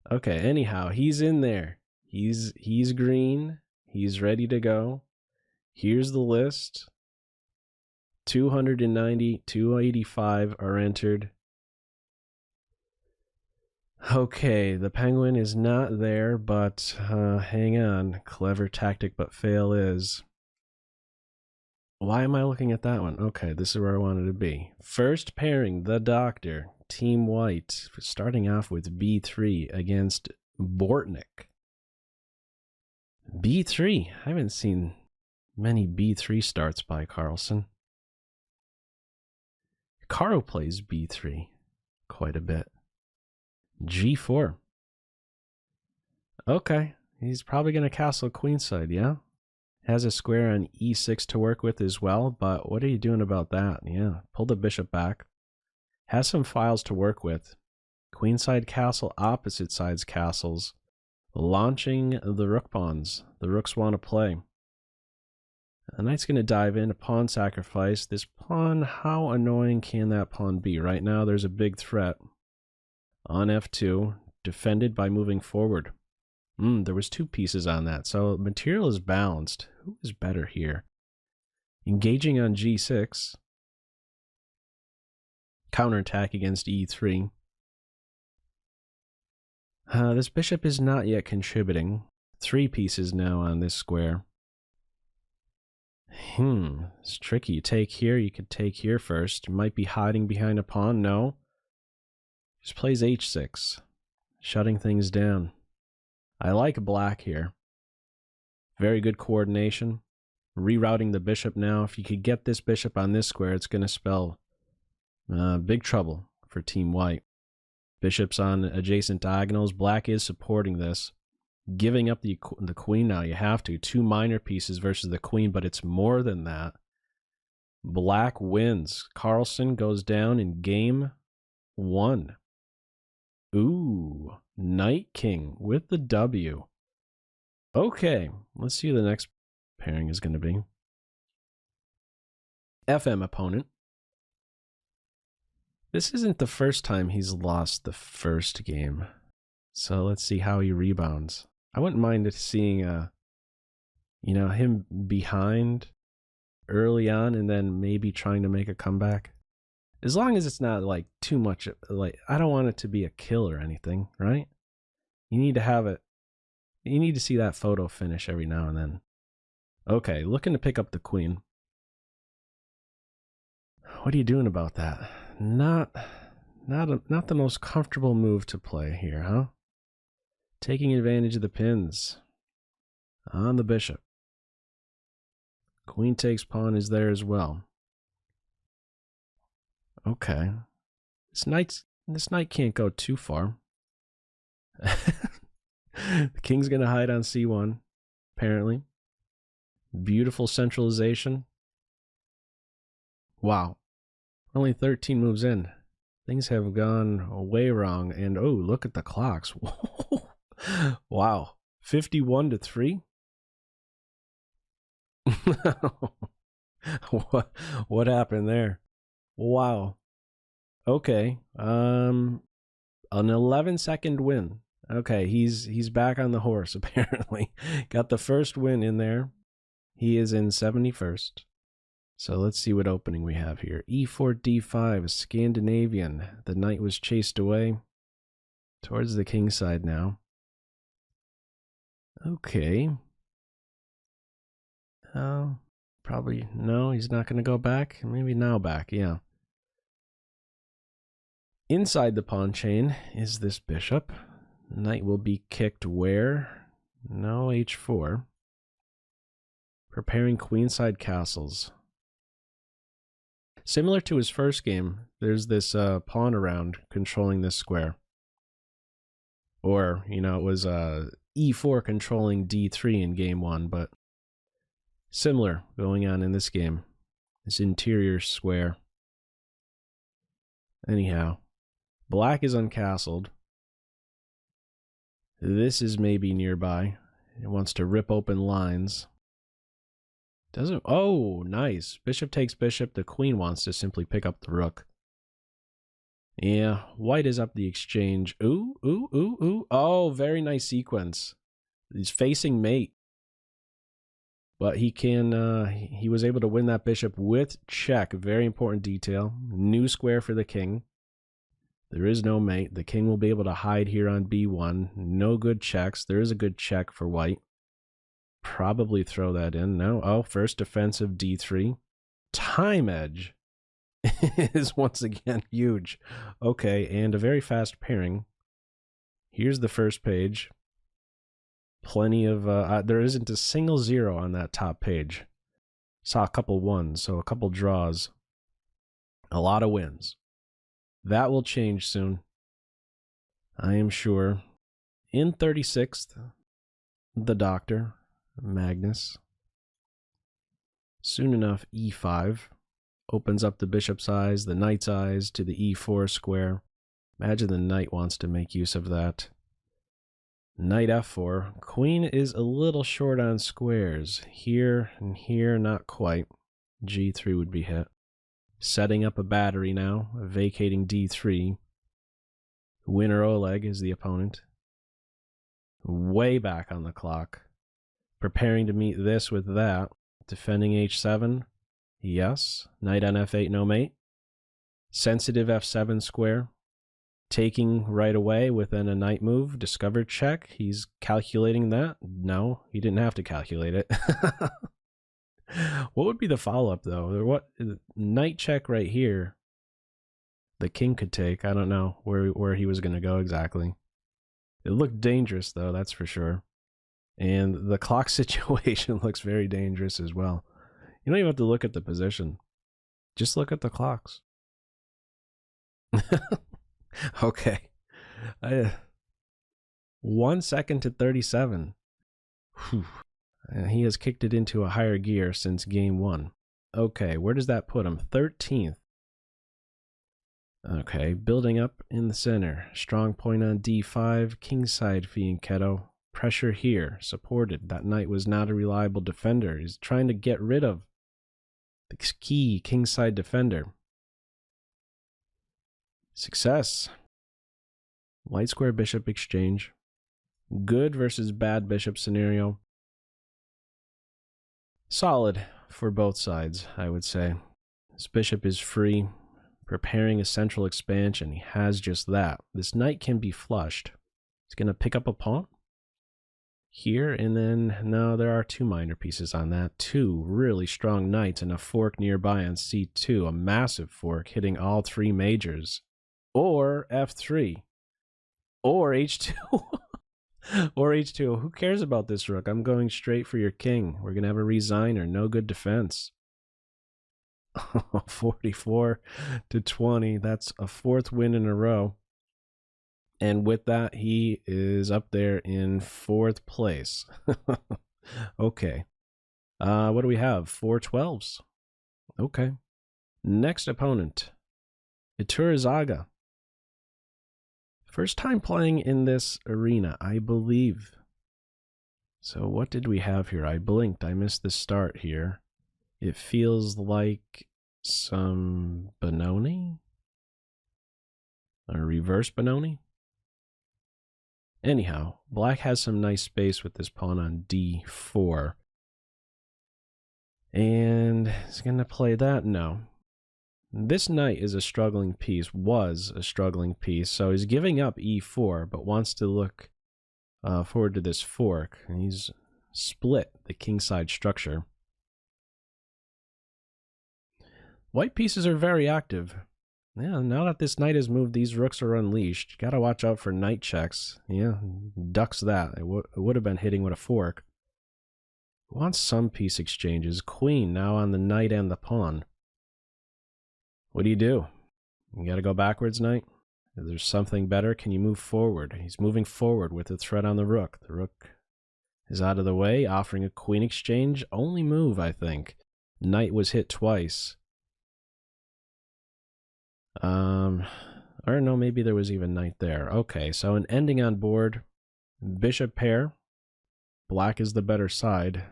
Okay, anyhow, he's in there. He's green. He's ready to go. Here's the list. 290, 285 are entered. Okay, the penguin is not there, but hang on. Clever tactic, but fail is. Why am I looking at that one? Okay, this is where I wanted to be. First pairing, the Doctor, Team White, starting off with B3 against Bortnick. B3. I haven't seen many B3 starts by Carlsen. Caro plays B3 quite a bit. G4. Okay, he's probably going to castle queenside, yeah? Has a square on E6 to work with as well, but what are you doing about that? Yeah, pull the bishop back. Has some files to work with. Queenside castle, opposite sides castles. Launching the rook pawns. The rooks want to play. The knight's going to dive in, a pawn sacrifice. This pawn, how annoying can that pawn be? Right now, there's a big threat. On F2, defended by moving forward. There was 2 pieces on that, so material is balanced. Who is better here? Engaging on G6. Counterattack against E3. This bishop is not yet contributing. 3 pieces now on this square. It's tricky. You take here, you could take here first. You might be hiding behind a pawn. No. Just plays H6. Shutting things down. I like black here. Very good coordination. Rerouting the bishop now. If you could get this bishop on this square, it's going to spell big trouble for Team White. Bishops on adjacent diagonals. Black is supporting this. Giving up the queen now. You have to. 2 minor pieces versus the queen, but it's more than that. Black wins. Carlsen goes down in game 1. Ooh, Knight King with the W. Okay, let's see who the next pairing is going to be. FM opponent. This isn't the first time he's lost the first game. So let's see how he rebounds. I wouldn't mind seeing him behind early on and then maybe trying to make a comeback. As long as it's not like too much, like I don't want it to be a kill or anything, right? You need to have it. You need to see that photo finish every now and then. Okay, looking to pick up the queen. What are you doing about that? Not the most comfortable move to play here, huh? Taking advantage of the pins on the bishop. Queen takes pawn is there as well. Okay. This knight can't go too far. The king's going to hide on C1, apparently. Beautiful centralization. Wow. Only 13 moves in. Things have gone way wrong. And oh, look at the clocks. Wow. 51-3? What happened there? Wow. Okay. An 11-second win. Okay, he's back on the horse, apparently. Got the first win in there. He is in 71st. So let's see what opening we have here. E4, D5, Scandinavian. The knight was chased away. Towards the king side now. Okay. Oh, probably, no, he's not going to go back. Maybe now back, yeah. Inside the pawn chain is this bishop. Knight will be kicked where? No, H4. Preparing queenside castles. Similar to his first game, there's this pawn around controlling this square. Or, it was E4 controlling D3 in game 1, but similar going on in this game. This interior square. Anyhow, black is uncastled. This is maybe nearby. It wants to rip open lines. Doesn't. Oh, nice. Bishop takes bishop. The queen wants to simply pick up the rook. Yeah, white is up the exchange. Ooh, ooh, ooh, ooh. Oh, very nice sequence. He's facing mate. But he can, he was able to win that bishop with check. Very important detail. New square for the king. There is no mate. The king will be able to hide here on b1. No good checks. There is a good check for white. Probably throw that in. No. Oh, first defensive d3. Time edge is once again huge. Okay, and a very fast pairing. Here's the first page. Plenty of, there isn't a single 0 on that top page. Saw a couple ones, so a couple draws. A lot of wins. That will change soon, I am sure. In 36th, the doctor, Magnus. Soon enough, e5 opens up the bishop's eyes, the knight's eyes to the e4 square. Imagine the knight wants to make use of that. Knight f4. Queen is a little short on squares. Here and here, not quite. g3 would be hit. Setting up a battery now, vacating d3. Winner Oleg is the opponent. Way back on the clock. Preparing to meet this with that. Defending h7. Yes. Knight on f8, no mate. Sensitive f7 square. Taking right away within a knight move. Discovered check. He's calculating that. No, he didn't have to calculate it. What would be the follow-up, though? What knight check right here? The king could take. I don't know where he was going to go exactly. It looked dangerous, though, that's for sure. And the clock situation looks very dangerous as well. You don't even have to look at the position. Just look at the clocks. Okay. 1 second to 37. Whew. He has kicked it into a higher gear since game 1. Okay, where does that put him? 13th. Okay, building up in the center. Strong point on d5. Kingside fianchetto. Pressure here. Supported. That knight was not a reliable defender. He's trying to get rid of the key kingside defender. Success. Light square bishop exchange. Good versus bad bishop scenario. Solid for both sides, I would say. This bishop is free, preparing a central expansion. He has just that. This knight can be flushed. He's going to pick up a pawn here, and then, no, there are 2 minor pieces on that. 2 really strong knights and a fork nearby on c2, a massive fork hitting all 3 majors. Or f3. Or h2. Or h2. Who cares about this rook? I'm going straight for your king. We're going to have a resigner. No good defense. 44 to 20. That's a 4th win in a row. And with that, he is up there in 4th place. Okay. What do we have? 4 12s. Okay. Next opponent. Iturizaga. First time playing in this arena, I believe. So what did we have here? I blinked. I missed the start here. It feels like some Benoni? A reverse Benoni? Anyhow, black has some nice space with this pawn on d4. And he's going to play that? No. This knight is a struggling piece, was a struggling piece, so he's giving up e4, but wants to look forward to this fork. And he's split the kingside structure. White pieces are very active. Yeah, now that this knight has moved, these rooks are unleashed. You gotta watch out for knight checks. Yeah, ducks that. It would have been hitting with a fork. Wants some piece exchanges. Queen now on the knight and the pawn. What do? You gotta go backwards, knight? Is there something better? Can you move forward? He's moving forward with the threat on the rook. The rook is out of the way, offering a queen exchange. Only move, I think. Knight was hit twice. Or no, maybe there was even knight there. Okay, so an ending on board. Bishop pair. Black is the better side.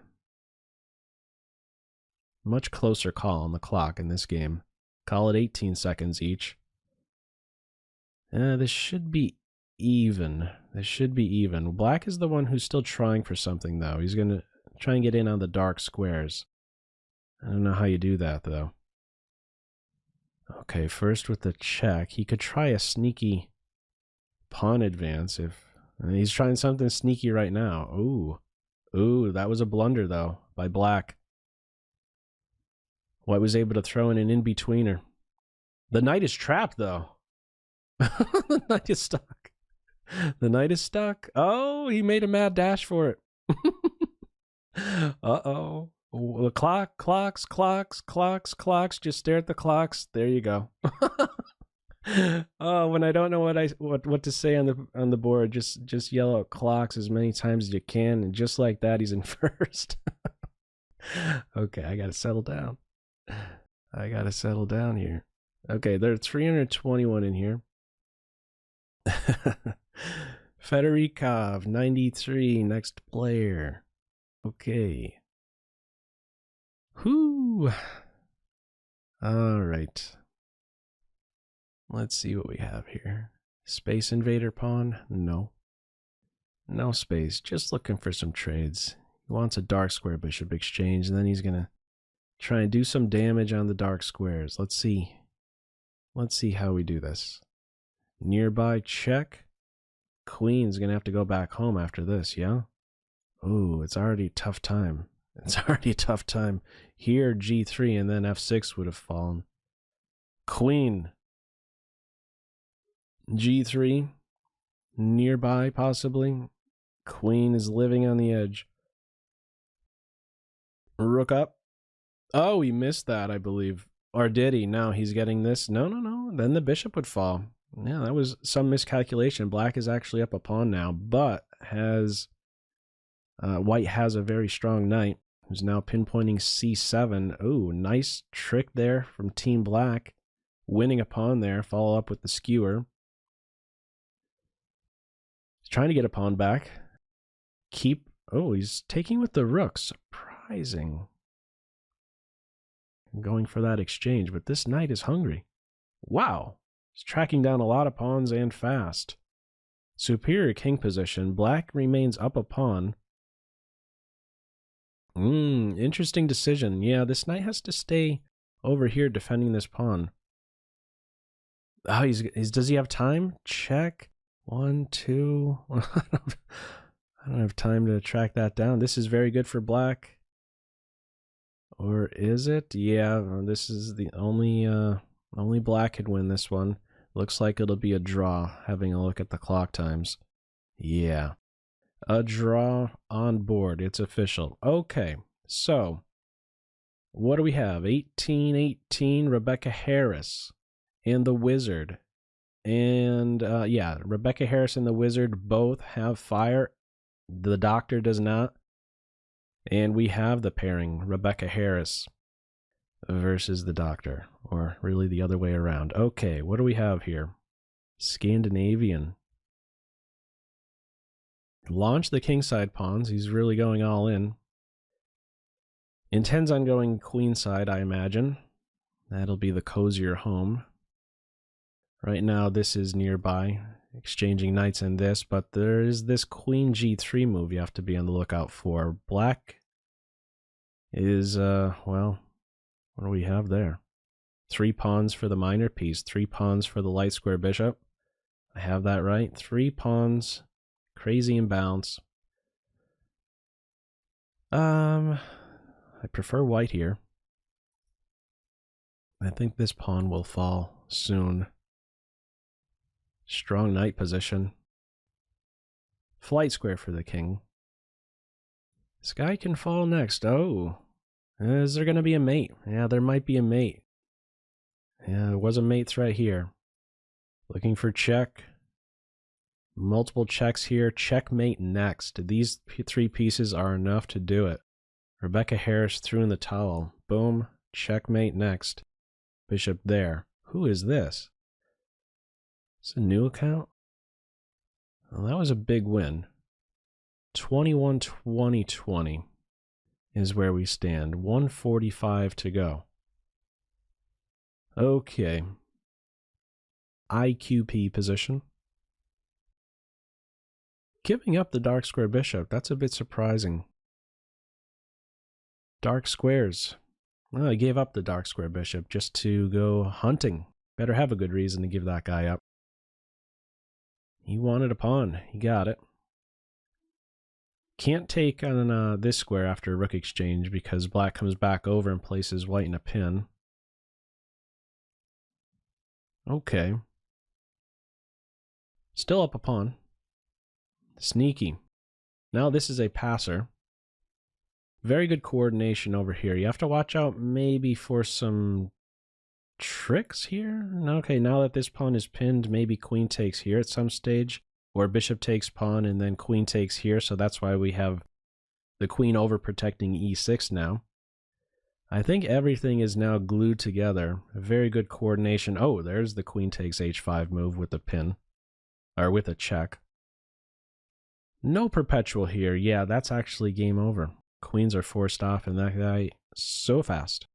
Much closer call on the clock in this game. Call it 18 seconds each. This should be even. This should be even. Black is the one who's still trying for something, though. He's going to try and get in on the dark squares. I don't know how you do that, though. Okay, first with the check. He could try a sneaky pawn advance if... he's trying something sneaky right now. Ooh. Ooh, that was a blunder, though, by Black. White was able to throw in an in-betweener. The knight is trapped, though. The knight is stuck. The knight is stuck. Oh, he made a mad dash for it. Uh-oh. The clocks. Just stare at the clocks. There you go. Oh, when I don't know what to say on the board, just yell out clocks as many times as you can, and just like that, he's in first. Okay, I gotta settle down. I gotta settle down here. Okay, there are 321 in here. Fedorikov, 93, next player. Okay. Whoo. All right. Let's see what we have here. Space Invader pawn? No. No space. Just looking for some trades. He wants a dark square bishop exchange, and then he's going to try and do some damage on the dark squares. Let's see. Let's see how we do this. Nearby check. Queen's going to have to go back home after this, yeah? Ooh, it's already a tough time. It's already a tough time. Here, G3, and then F6 would have fallen. Queen. G3. Nearby, possibly. Queen is living on the edge. Rook up. Oh, he missed that, I believe. Or did he? No, he's getting this. No. Then the bishop would fall. Yeah, that was some miscalculation. Black is actually up a pawn now, but has... White has a very strong knight, who's now pinpointing C7. Ooh, nice trick there from Team Black. Winning a pawn there, follow up with the skewer. He's trying to get a pawn back. Oh, he's taking with the rook. Surprising. Going for that exchange, but this knight is hungry. Wow. He's tracking down a lot of pawns and fast. Superior king position. Black remains up a pawn. Interesting decision. Yeah, this knight has to stay over here defending this pawn. Oh, does he have time? Check. 1, 2. I don't have time to track that down. This is very good for Black. Or is it? Yeah, this is the only Black could win this one. Looks like it'll be a draw, having a look at the clock times. Yeah. A draw on board. It's official. Okay, so what do we have? 18-18, Rebecca Harris and the Wizard. And yeah, Rebecca Harris and the Wizard both have fire. The Doctor does not. And we have the pairing, Rebecca Harris versus the Doctor. Or really the other way around. Okay, what do we have here? Scandinavian. Launch the kingside pawns. He's really going all in. Intends on going queenside, I imagine. That'll be the cozier home. Right now, this is nearby, exchanging knights in this, but there is this queen G3 move you have to be on the lookout for. Black is, well, what do we have there? 3 pawns for the minor piece, 3 pawns for the light square bishop. I have that right. 3 pawns. Crazy imbalance. I prefer white here. I think this pawn will fall soon. Strong knight position. Flight square for the king. This guy can fall next. Oh. Is there going to be a mate? Yeah, there might be a mate. Yeah, there was a mate threat here. Looking for check. Multiple checks here. Checkmate next. These 3 pieces are enough to do it. Rebecca Harris threw in the towel. Boom. Checkmate next. Bishop there. Who is this? Is this a new account? Well, that was a big win. 21-20-20 is where we stand. 145 to go. Okay. IQP position. Giving up the dark square bishop, that's a bit surprising. Dark squares. Well, he gave up the dark square bishop just to go hunting. Better have a good reason to give that guy up. He wanted a pawn. He got it. Can't take on this square after a rook exchange because black comes back over and places white in a pin. Okay. Still up a pawn. Sneaky. Now this is a passer. Very good coordination over here. You have to watch out maybe for some tricks here. Okay, now that this pawn is pinned, maybe queen takes here at some stage. Or bishop takes pawn and then queen takes here. So that's why we have the queen overprotecting e6 now. I think everything is now glued together. Very good coordination. Oh, there's the queen takes h5 move with the pin. Or with a check. No perpetual here. Yeah, that's actually game over. Queens are forced off and that guy so fast.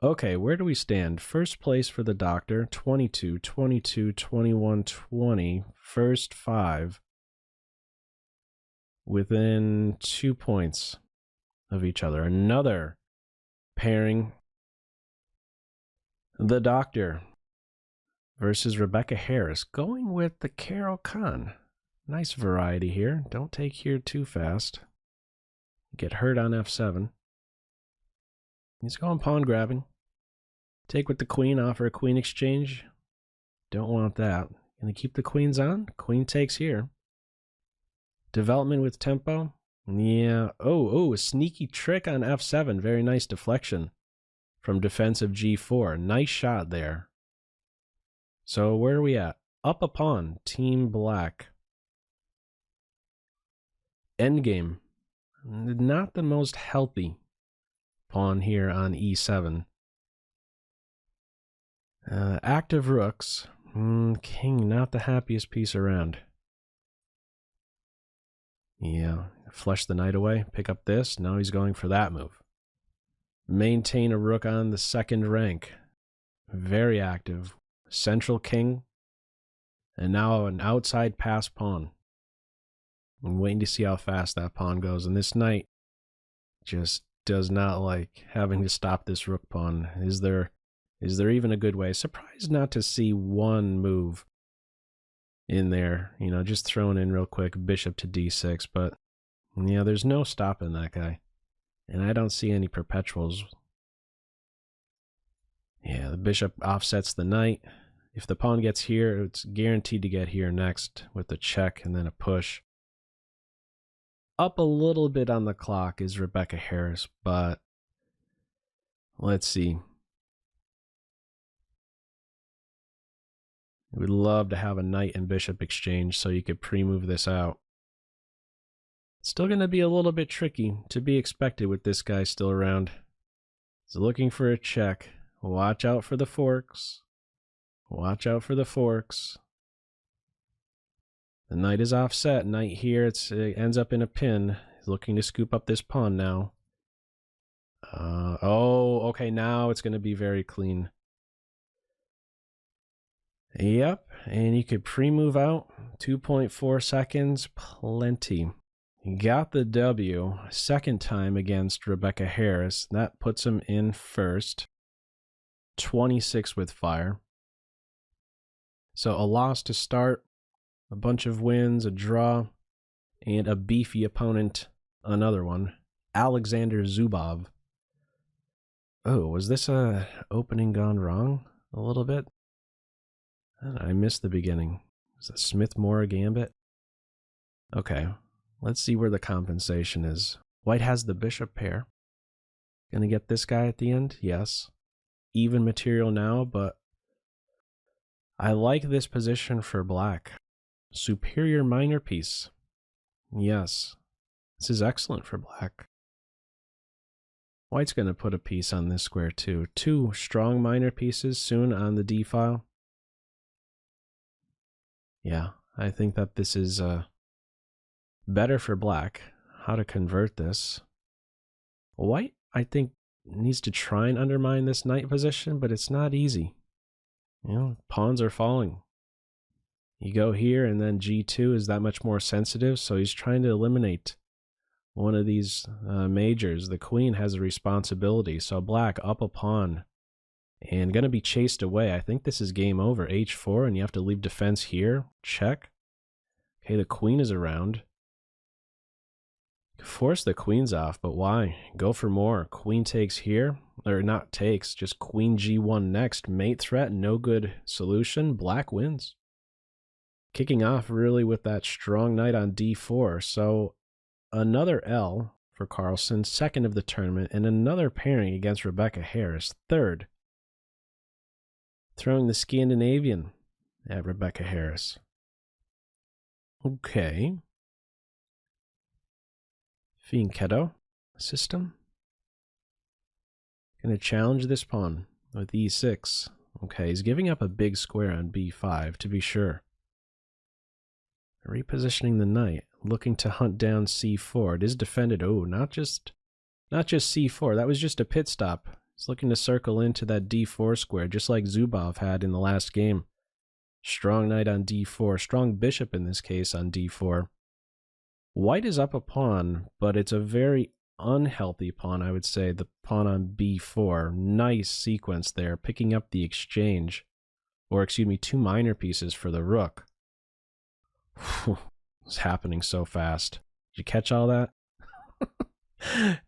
Okay, where do we stand? First place for the doctor, 22, 22, 21, 20. First 5. Within 2 points of each other. Another pairing. The doctor versus Rebecca Harris. Going with the Carol Khan. Nice variety here. Don't take here too fast. Get hurt on f7. He's going pawn grabbing. Take with the queen, offer a queen exchange. Don't want that. Gonna keep the queens on. Queen takes here. Development with tempo. Yeah. Oh, a sneaky trick on f7. Very nice deflection from defensive g4. Nice shot there. So where are we at? Up a pawn. Team black. Endgame. Not the most healthy pawn here on e7. Active rooks. King, not the happiest piece around. Yeah, flush the knight away, pick up this. Now he's going for that move. Maintain a rook on the second rank. Very active. Central king. And now an outside pass pawn. I'm waiting to see how fast that pawn goes. And this knight just does not like having to stop this rook pawn. Is there even a good way? Surprised not to see one move in there. You know, just throwing in real quick, bishop to d6. But, yeah, there's no stopping that guy. And I don't see any perpetuals. Yeah, the bishop offsets the knight. If the pawn gets here, it's guaranteed to get here next with the check and then a push. Up a little bit on the clock is Rebecca Harris, but let's see. We'd love to have a knight and bishop exchange so you could pre-move this out. Still going to be a little bit tricky, to be expected with this guy still around. He's looking for a check. Watch out for the forks. Watch out for the forks. The knight is offset. Knight here. It ends up in a pin. He's looking to scoop up this pawn now. Oh, okay. Now it's going to be very clean. Yep. And you could pre-move out. 2.4 seconds. Plenty. Got the W. Second time against Rebecca Harris. That puts him in first. 26 with fire. So a loss to start. A bunch of wins, a draw, and a beefy opponent, another one. Alexander Zubov. Oh, was this a opening gone wrong a little bit? I missed the beginning. Was it Smith-Morra Gambit? Okay, let's see where the compensation is. White has the bishop pair. Gonna get this guy at the end? Yes. Even material now, but I like this position for black. Superior minor piece. Yes. This is excellent for black. White's going to put a piece on this square too. 2 strong minor pieces soon on the D file. Yeah, I think that this is better for black. How to convert this. White, I think, needs to try and undermine this knight position, but it's not easy. You know, pawns are falling. You go here, and then G2 is that much more sensitive, so he's trying to eliminate one of these majors. The queen has a responsibility, so black up a pawn and going to be chased away. I think this is game over. H4, and you have to leave defense here. Check. Okay, the queen is around. Force the queens off, but why? Go for more. Queen takes here, or not takes, just queen G1 next. Mate threat, no good solution. Black wins. Kicking off really with that strong knight on D4. So another L for Carlsen, second of the tournament, and another pairing against Rebecca Harris, third. Throwing the Scandinavian at Rebecca Harris. Okay. Fianchetto system. Gonna challenge this pawn with E6. Okay, he's giving up a big square on B5, to be sure. Repositioning the knight, looking to hunt down C4. It is defended. Oh, not just C4. That was just a pit stop. He's looking to circle into that D4 square, just like Zubov had in the last game. Strong knight on D4. Strong bishop in this case on D4. White is up a pawn, but it's a very unhealthy pawn, I would say. The pawn on B4. Nice sequence there, picking up the exchange. Or, excuse me, 2 minor pieces for the rook. It's happening so fast. Did you catch all that?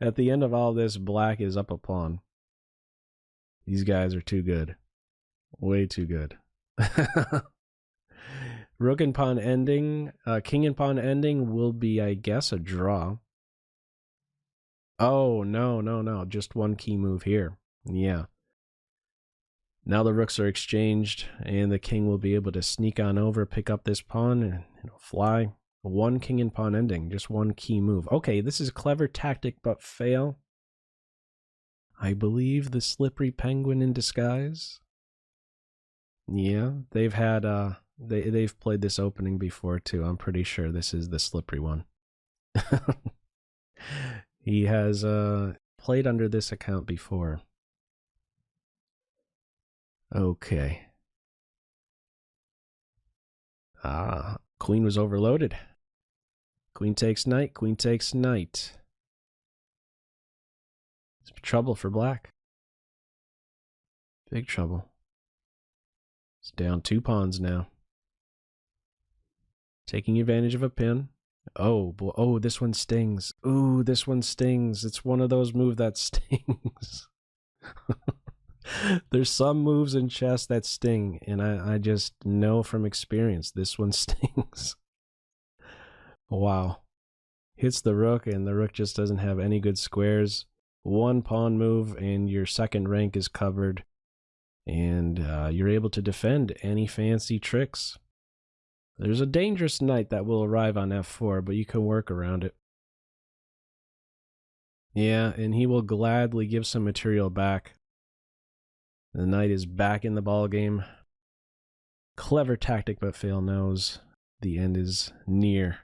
At the end of all this, black is up a pawn. These guys are too good. Way too good. Rook and pawn ending. King and pawn ending will be, I guess, a draw. Oh, no. Just one key move here. Yeah. Now the rooks are exchanged, and the king will be able to sneak on over, pick up this pawn, and it'll fly. One king and pawn ending, just one key move. Okay, this is a clever tactic, but fail. I believe the slippery penguin in disguise. Yeah, they've had they've played this opening before too. I'm pretty sure this is the slippery one. He has played under this account before. Okay. Queen was overloaded. Queen takes knight, queen takes knight. It's trouble for black. Big trouble. It's down 2 pawns now. Taking advantage of a pin. Oh, boy. Oh, this one stings. Ooh, this one stings. It's one of those moves that stings. There's some moves in chess that sting, and I just know from experience this one stings. Wow. Hits the rook, and the rook just doesn't have any good squares. 1 pawn move, and your second rank is covered, and you're able to defend any fancy tricks. There's a dangerous knight that will arrive on f4, but you can work around it. Yeah, and he will gladly give some material back. The knight is back in the ball game. Clever tactic, but fail knows the end is near.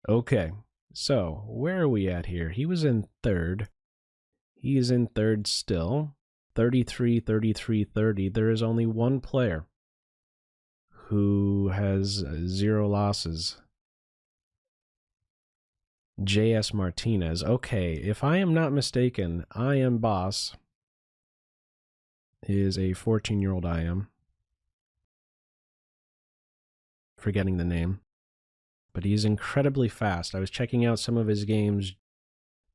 Okay, so where are we at here? He was in third. He is in third still. 33, 33, 30. There is only one player who has 0 losses. JS Martinez. Okay, if I am not mistaken, I Am Boss is a 14-year-old I Am. Forgetting the name. But he's incredibly fast. I was checking out some of his games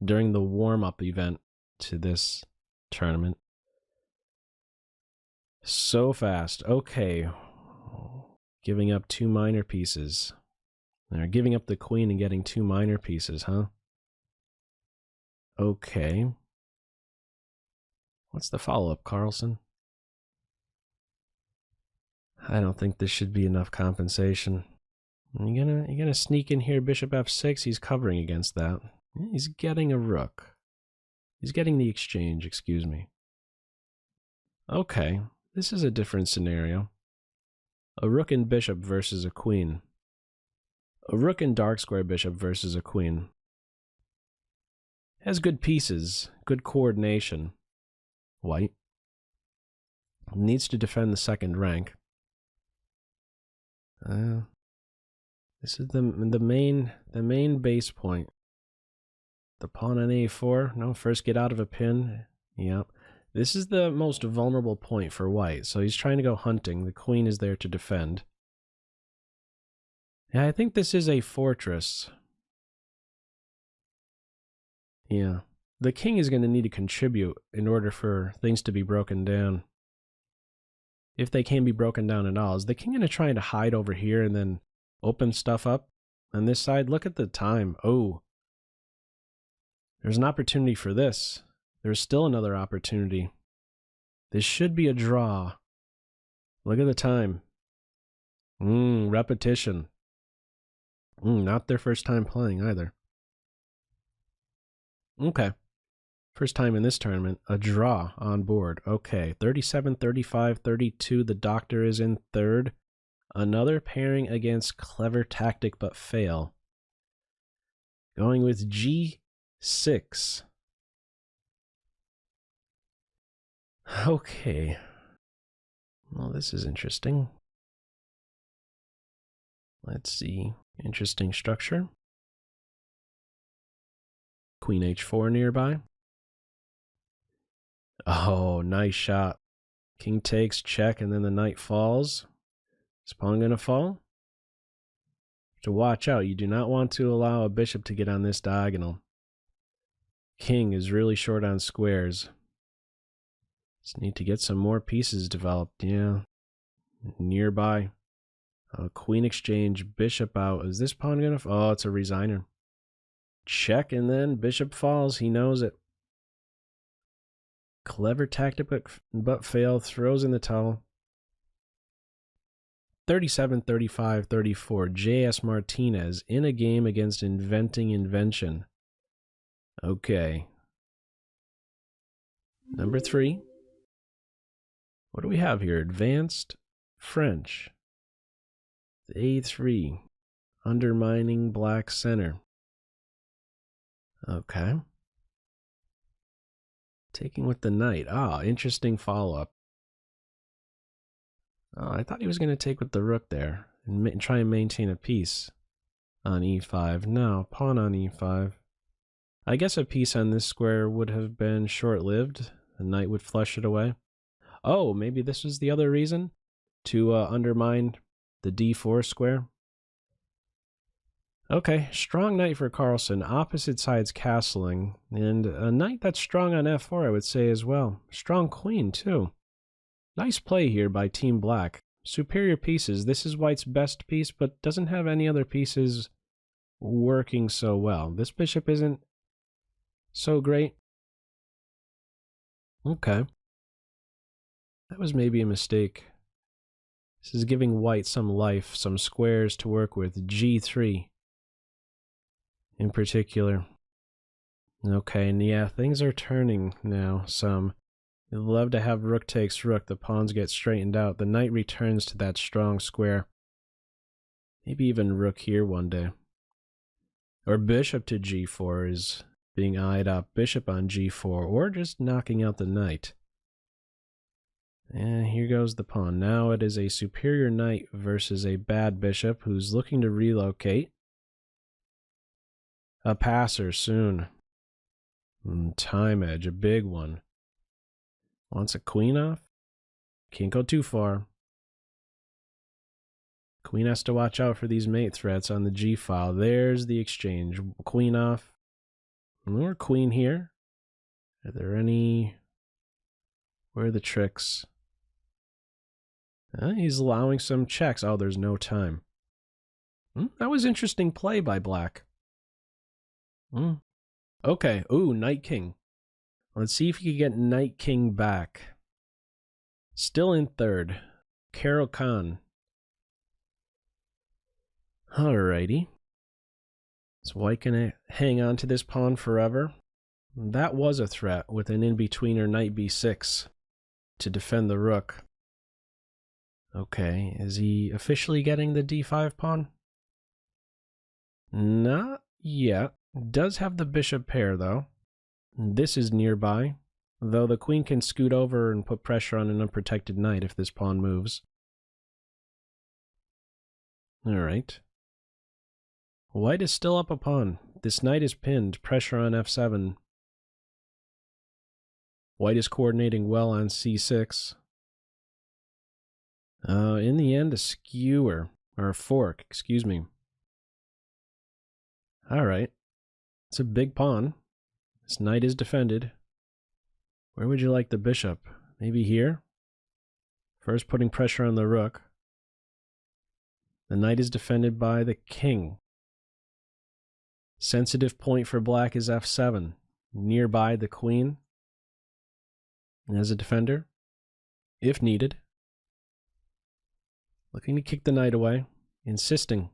during the warm-up event to this tournament. So fast. Okay. Giving up 2 minor pieces. They're giving up the queen and getting 2 minor pieces, huh? Okay. What's the follow-up, Carlsen? I don't think this should be enough compensation. You gonna sneak in here, bishop f6? He's covering against that. He's getting a rook. He's getting the exchange, excuse me. Okay, this is a different scenario. A rook and bishop versus a queen. A rook and dark square bishop versus a queen. Has good pieces, good coordination. White. Needs to defend the second rank. This is the main base point. The pawn on a4. No, first get out of a pin. Yep. This is the most vulnerable point for white, so he's trying to go hunting. The queen is there to defend. Yeah, I think this is a fortress. Yeah. The king is going to need to contribute in order for things to be broken down. If they can be broken down at all. Is the king going to try to hide over here and then open stuff up on this side? Look at the time. Oh. There's an opportunity for this. There's still another opportunity. This should be a draw. Look at the time. Repetition. Not their first time playing either. Okay. First time in this tournament. A draw on board. Okay. 37, 35, 32. The doctor is in third. Another pairing against clever tactic but fail. Going with G6. Okay. Well, this is interesting. Let's see. Interesting structure. Queen h4 nearby. Oh, nice shot. King takes, check, and then the knight falls. Is pawn going to fall? To watch out. You do not want to allow a bishop to get on this diagonal. King is really short on squares. Just need to get some more pieces developed. Yeah. Nearby. Queen exchange, bishop out. Is this pawn going to... Oh, it's a resigner. Check, and then bishop falls. He knows it. Clever tactic, but fail. Throws in the towel. 37, 35, 34. J.S. Martinez in a game against Inventing Invention. Okay. Number 3. What do we have here? Advanced French. A3. Undermining black center. Okay. Taking with the knight. Ah, interesting follow-up. Oh, I thought he was going to take with the rook there and try and maintain a piece on e5. No, pawn on e5. I guess a piece on this square would have been short-lived. The knight would flush it away. Oh, maybe this was the other reason? To undermine the d4 square? Okay, strong knight for Carlsen. Opposite sides castling. And a knight that's strong on f4, I would say as well. Strong queen, too. Nice play here by Team Black. Superior pieces. This is white's best piece, but doesn't have any other pieces working so well. This bishop isn't so great. Okay. That was maybe a mistake. This is giving white some life, some squares to work with. G3 in particular. Okay, and yeah, things are turning now some. You'd love to have rook takes rook. The pawns get straightened out. The knight returns to that strong square. Maybe even rook here one day. Or bishop to g4 is being eyed up. Bishop on g4, or just knocking out the knight. And here goes the pawn. Now it is a superior knight versus a bad bishop who's looking to relocate. A passer soon. Time edge, a big one. Wants a queen off. Can't go too far. Queen has to watch out for these mate threats on the G file. There's the exchange. Queen off. More queen here. Are there any... Where are the tricks? He's allowing some checks. Oh, there's no time. That was interesting play by Black. Okay. Ooh, Knight King. Let's see if he can get Knight King back. Still in third. Carol Khan. Alrighty. Is white gonna hang on to this pawn forever? That was a threat with an in-betweener knight b6 to defend the rook. Okay, is he officially getting the d5 pawn? Not yet. Does have the bishop pair though. This is nearby. Though the queen can scoot over and put pressure on an unprotected knight if this pawn moves. Alright. White is still up a pawn. This knight is pinned. Pressure on f7. White is coordinating well on c6. In the end, a skewer. Or a fork, excuse me. Alright. It's a big pawn. This knight is defended. Where would you like the bishop? Maybe here? First putting pressure on the rook. The knight is defended by the king. Sensitive point for black is f7. Nearby the queen. As a defender, if needed. Looking to kick the knight away. Insisting.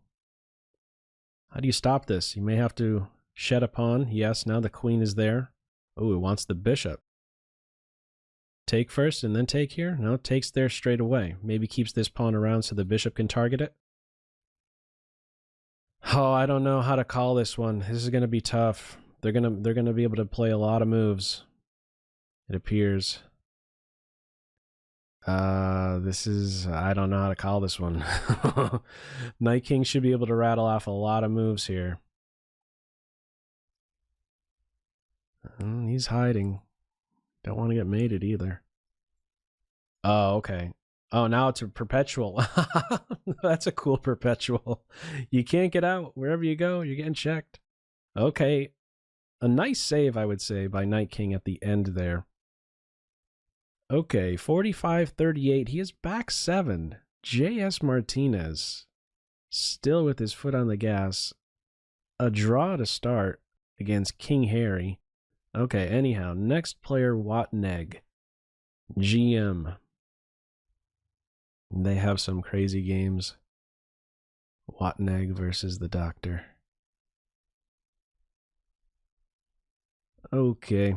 How do you stop this? You may have to shed a pawn. Yes, now the queen is there. Oh, it wants the bishop. Take first and then take here? No, it takes there straight away. Maybe keeps this pawn around so the bishop can target it. Oh, I don't know how to call this one. This is going to be tough. They're gonna be able to play a lot of moves. It appears. I don't know how to call this one. Knight King should be able to rattle off a lot of moves here. He's hiding. Don't want to get mated either. Oh, okay. Oh, now it's a perpetual. That's a cool perpetual. You can't get out. Wherever you go, you're getting checked. Okay. A nice save, I would say, by Knight King at the end there. Okay, 45-38. He is back 7. J.S. Martinez still with his foot on the gas. A draw to start against King Harry. Okay, anyhow, next player, Watneg. GM. They have some crazy games. Watneg versus the Doctor. Okay.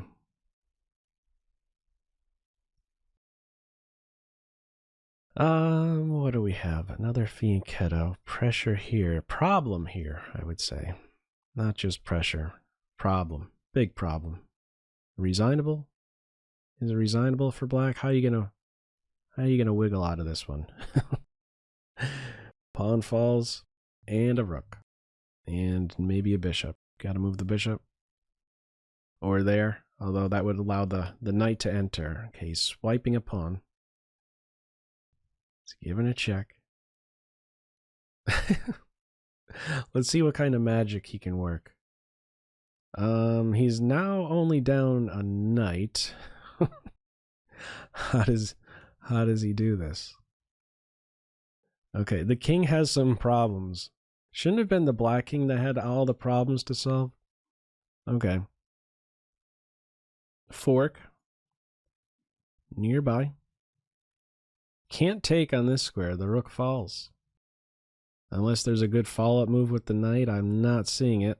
What do we have? Another fianchetto. Pressure here. Problem here, I would say. Not just pressure. Problem. Big problem. Resignable? Is it resignable for black? How are you gonna wiggle out of this one? Pawn falls and a rook. And maybe a bishop. Gotta move the bishop. Or there. Although that would allow the knight to enter. Okay, he's swiping a pawn. He's giving a check. Let's see what kind of magic he can work. He's now only down a knight. How does he do this? Okay, the king has some problems. Shouldn't have been the black king that had all the problems to solve. Okay. Fork. Nearby. Can't take on this square. The rook falls. Unless there's a good follow-up move with the knight. I'm not seeing it.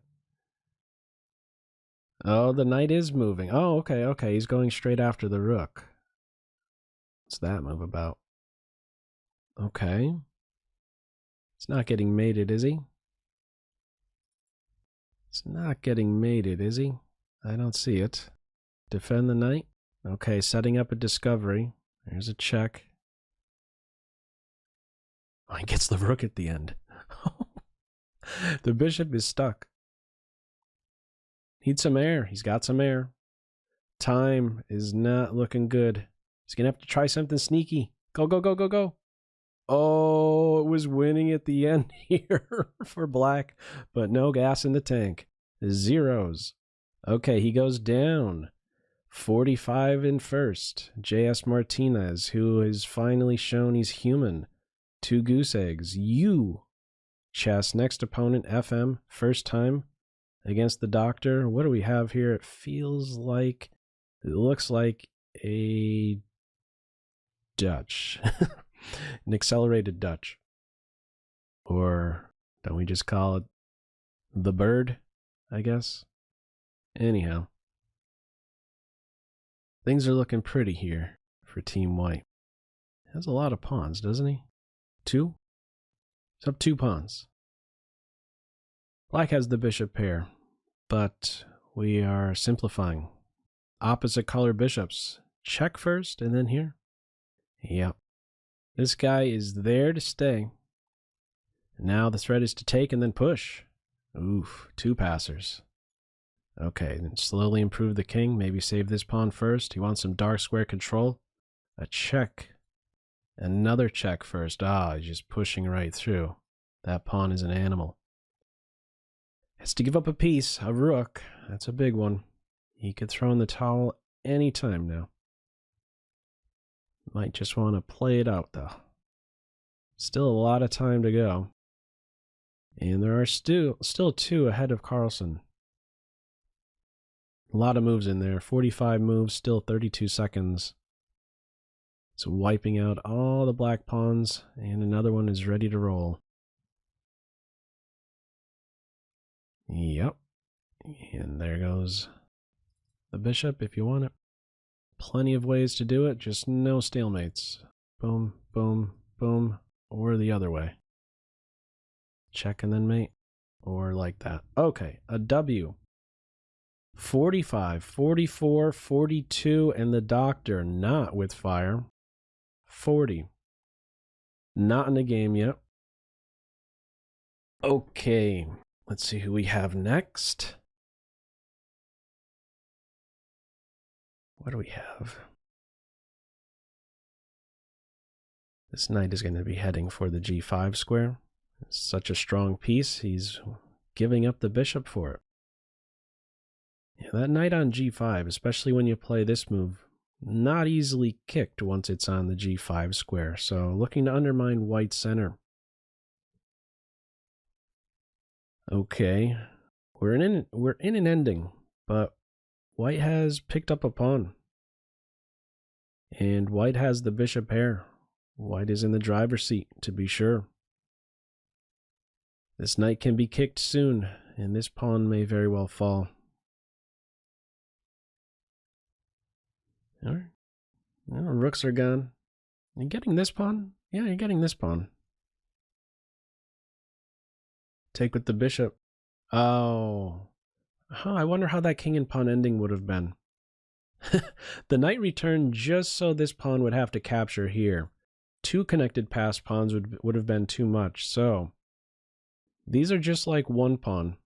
Oh, the knight is moving. Oh, okay, okay. He's going straight after the rook. What's that move about? Okay. It's not getting mated, is he? It's not getting mated, is he? I don't see it. Defend the knight. Okay, setting up a discovery. There's a check. Oh, he gets the rook at the end. The bishop is stuck. Needs some air. He's got some air. Time is not looking good. He's going to have to try something sneaky. Go, go, go, go, go. Oh, it was winning at the end here for black, but no gas in the tank. Zeros. Okay, he goes down. 45 in first. J.S. Martinez, who has finally shown he's human. 2 goose eggs. You. Chess. Next opponent, FM. First time against the Doctor. What do we have here? It feels like, it looks like a Dutch. An accelerated Dutch. Or don't we just call it the bird, I guess? Anyhow. Things are looking pretty here for Team White. He has a lot of pawns, doesn't he? 2? He's up 2 pawns. Black has the bishop pair, but we are simplifying. opposite color bishops. Check first and then here. Yep. This guy is there to stay. Now the threat is to take and then push. Oof, 2 passers. Okay, then slowly improve the king. Maybe save this pawn first. He wants some dark square control. A check. Another check first. Ah, he's just pushing right through. That pawn is an animal. Has to give up a piece, a rook. That's a big one. He could throw in the towel anytime now. Might just want to play it out, though. Still a lot of time to go. And there are still 2 ahead of Carlsen. A lot of moves in there. 45 moves, still 32 seconds. So wiping out all the black pawns, and another one is ready to roll. Yep. And there goes the bishop if you want it. Plenty of ways to do it, just no stalemates. Boom, boom, boom, or the other way. Check and then mate, or like that. Okay, a W. 45, 44, 42, and the doctor not with fire. 40. Not in the game yet. Okay, let's see who we have next. What do we have? This knight is going to be heading for the G5 square. It's such a strong piece, he's giving up the bishop for it. Yeah, that knight on G5, especially when you play this move, not easily kicked once it's on the G5 square. So looking to undermine white's center. Okay, we're in an ending, but white has picked up a pawn. And white has the bishop pair. White is in the driver's seat, to be sure. This knight can be kicked soon, and this pawn may very well fall. All right. Well, rooks are gone. You're getting this pawn? Yeah, you're getting this pawn. Take with the bishop. Oh. Huh, I wonder how that king and pawn ending would have been. The knight returned just so this pawn would have to capture here. 2 connected passed pawns would have been too much, so these are just like 1 pawn.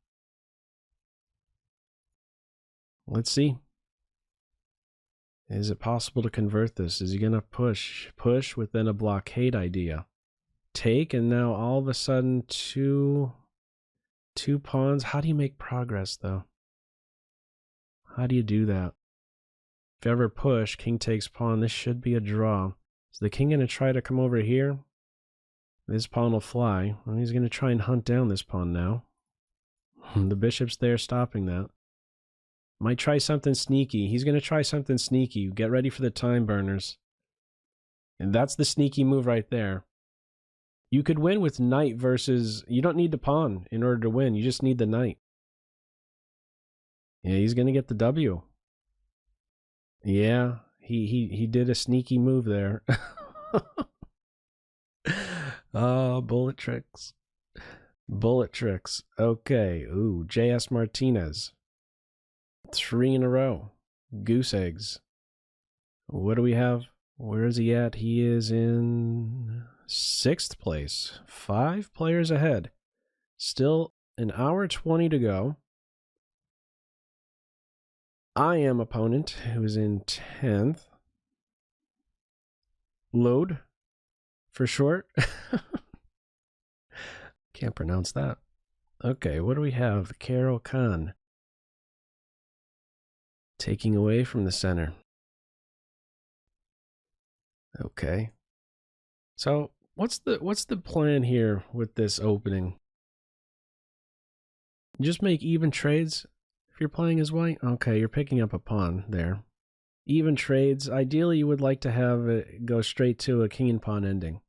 Let's see. Is it possible to convert this? Is he going to push within a blockade idea? Take, and now all of a sudden 2 pawns. How do you make progress, though? How do you do that? If you ever push, king takes pawn, this should be a draw. Is the king going to try to come over here? This pawn will fly. Well, he's going to try and hunt down this pawn now. The bishop's there stopping that. Might try something sneaky. He's going to try something sneaky. Get ready for the time burners. And that's the sneaky move right there. You could win with knight versus... You don't need the pawn in order to win. You just need the knight. Yeah, he's going to get the W. Yeah, he did a sneaky move there. Oh, bullet tricks. Bullet tricks. Okay. Ooh, JS Martinez. 3 in a row. Goose eggs. What do we have? Where is he at? He is in 6th place. 5 players ahead. Still an hour 20 to go. I am opponent, who is in 10th. Load, for short. Can't pronounce that. Okay, what do we have? Carol Khan. Taking away from the center. Okay. So, what's the plan here with this opening? Just make even trades if you're playing as white? Okay, you're picking up a pawn there. Even trades. Ideally, you would like to have it go straight to a king and pawn ending,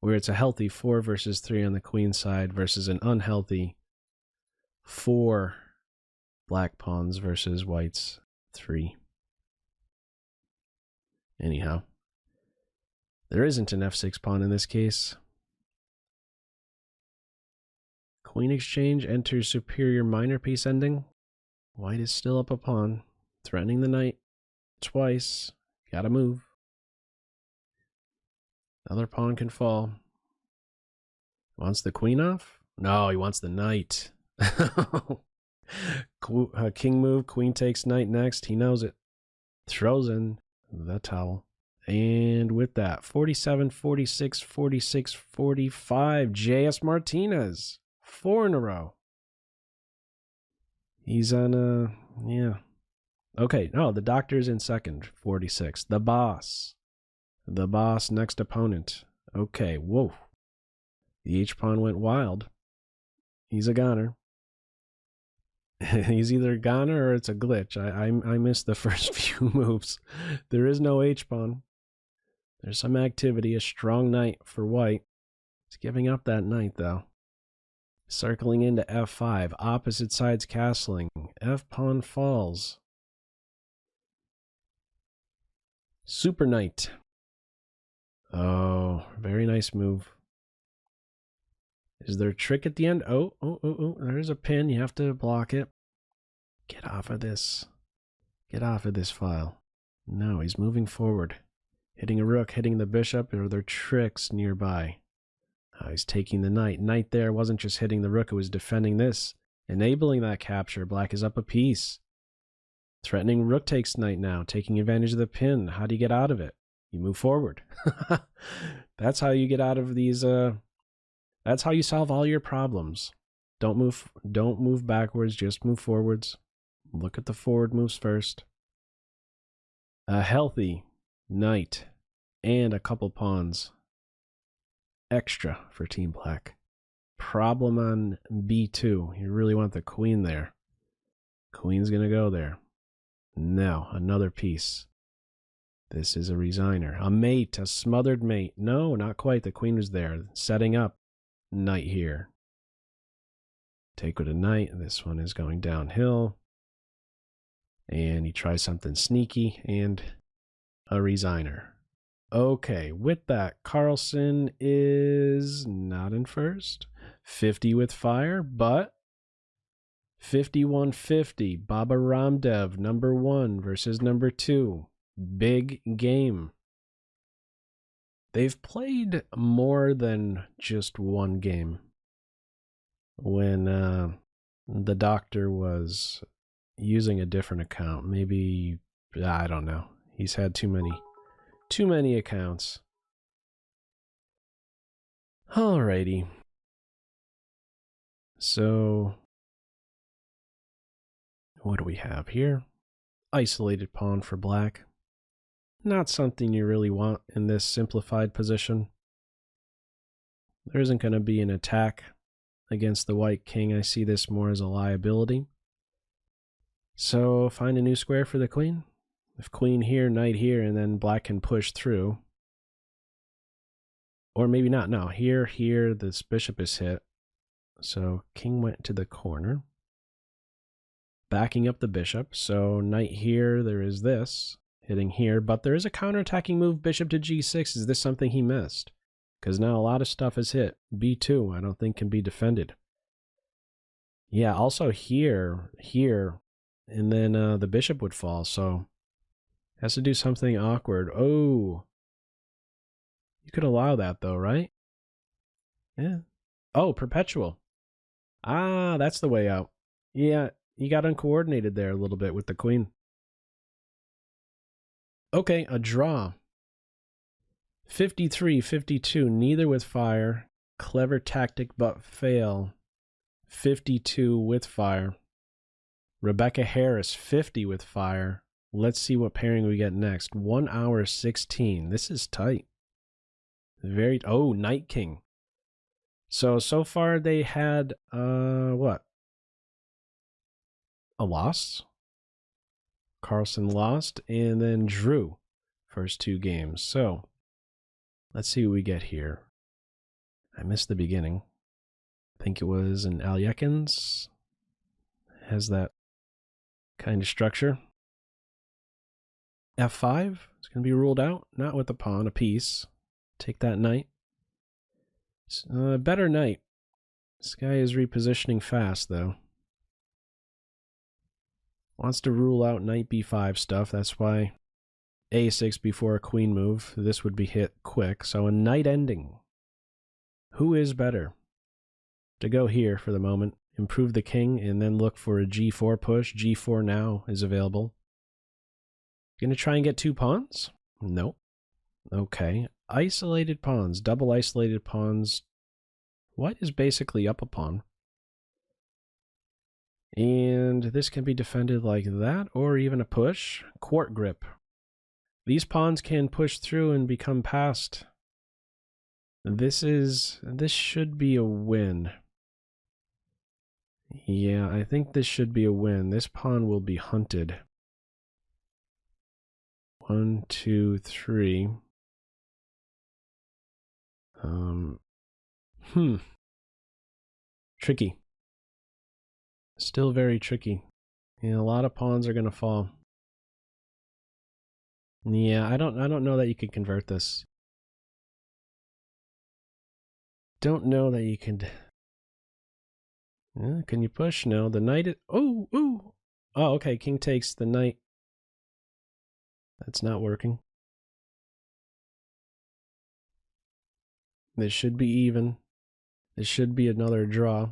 where it's a healthy 4 versus 3 on the queen side versus an unhealthy 4 black pawns versus white's 3. Anyhow, there isn't an f6 pawn in this case. Queen exchange enters superior minor piece ending. White is still up a pawn. Threatening the knight twice. Gotta move. Other pawn can fall. Wants the queen off? No, he wants the knight. King move, queen takes knight next. He knows it. Throws in the towel. And with that, 47, 46, 46, 45. J.S. Martinez. 4 in a row. He's on yeah. Okay, no, the doctor's in second, 46. The boss. The boss, next opponent. Okay, whoa. The H-pawn went wild. He's a goner. He's either a goner or it's a glitch. I missed the first few moves. There is no H-pawn. There's some activity, a strong knight for white. He's giving up that knight, though. Circling into F5, opposite sides castling. F-pawn falls. Super knight. Oh, very nice move. Is there a trick at the end? Oh, there's a pin. You have to block it. Get off of this. Get off of this file. No, he's moving forward. Hitting a rook, hitting the bishop. Are there tricks nearby? Oh, he's taking the knight. Knight there wasn't just hitting the rook. It was defending this. Enabling that capture. Black is up a piece. Threatening rook takes knight now. Taking advantage of the pin. How do you get out of it? You move forward. That's how you get out of these... That's how you solve all your problems. Don't move backwards, just move forwards. Look at the forward moves first. A healthy knight and a couple pawns extra for Team Black. Problem on B2. You really want the queen there. Queen's gonna go there. Now, another piece. This is a resigner. A mate, a smothered mate. No, not quite. The queen was there. Setting up. Knight here. Take with a knight. This one is going downhill. And he tries something sneaky and a resigner. Okay, with that, Carlsen is not in first. 50 with fire, but 51-50. Baba Ramdev, number 1 versus number 2. Big game. They've played more than just one game. When the doctor was using a different account, maybe, I don't know. He's had too many accounts. Alrighty. So, what do we have here? Isolated pawn for black. Not something you really want in this simplified position. There isn't going to be an attack against the white king. I see this more as a liability. So find a new square for the queen. If queen here, knight here, and then black can push through. Or maybe not. No, here, this bishop is hit. So king went to the corner. Backing up the bishop. So knight here, there is this. Hitting here, but there is a counterattacking move, bishop to g6. Is this something he missed? Because now a lot of stuff is hit. b2, I don't think can be defended. Yeah, also here, and then the bishop would fall, so has to do something awkward. Oh, you could allow that though, right? Yeah. Oh, perpetual. Ah, that's the way out. Yeah, you got uncoordinated there a little bit with the queen. Okay, a draw. 53-52, neither with fire. Clever tactic, but fail. 52 with fire. Rebecca Harris, 50 with fire. Let's see what pairing we get next. 1 hour 16. This is tight. Very... Oh, Knight King. So far they had, what? A loss? Carlsen lost, and then drew first 2 games. So, let's see what we get here. I missed the beginning. I think it was an Alyekins. Has that kind of structure. F5. It's going to be ruled out. Not with the pawn, a piece. Take that knight. Better knight. This guy is repositioning fast, though. Wants to rule out knight b5 stuff. That's why a6 before a queen move. This would be hit quick. So a knight ending. Who is better? To go here for the moment. Improve the king and then look for a g4 push. g4 now is available. Gonna try and get 2 pawns? Nope. Okay. Isolated pawns. Double isolated pawns. White is basically up a pawn. And this can be defended like that, or even a push. Court grip. These pawns can push through and become passed. This should be a win. Yeah, I think this should be a win. This pawn will be hunted. 1, 2, 3. Tricky. Still very tricky. And a lot of pawns are going to fall. Yeah, I don't know that you can convert this. Don't know that you can. Can you push? No, the knight is. Oh, okay. King takes the knight. That's not working. This should be even. This should be another draw.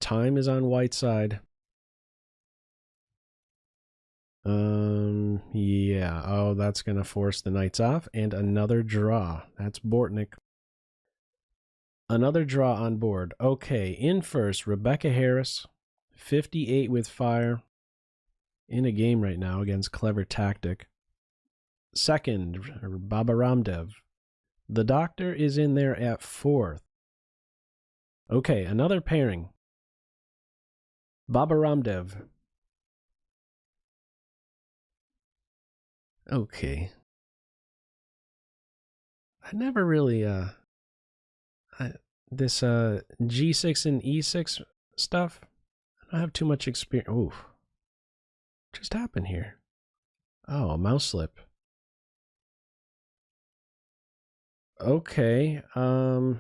Time is on white's side. Yeah. Oh, that's going to force the knights off. And another draw. That's Bortnick. Another draw on board. Okay, in first, Rebecca Harris. 58 with fire. In a game right now against Clever Tactic. Second, Baba Ramdev. The Doctor is in there at 4th. Okay, another pairing. Baba Ramdev. Okay. I never really, this G6 and E6 stuff, I don't have too much experience. Ooh. What just happened here? Oh, a mouse slip. Okay, I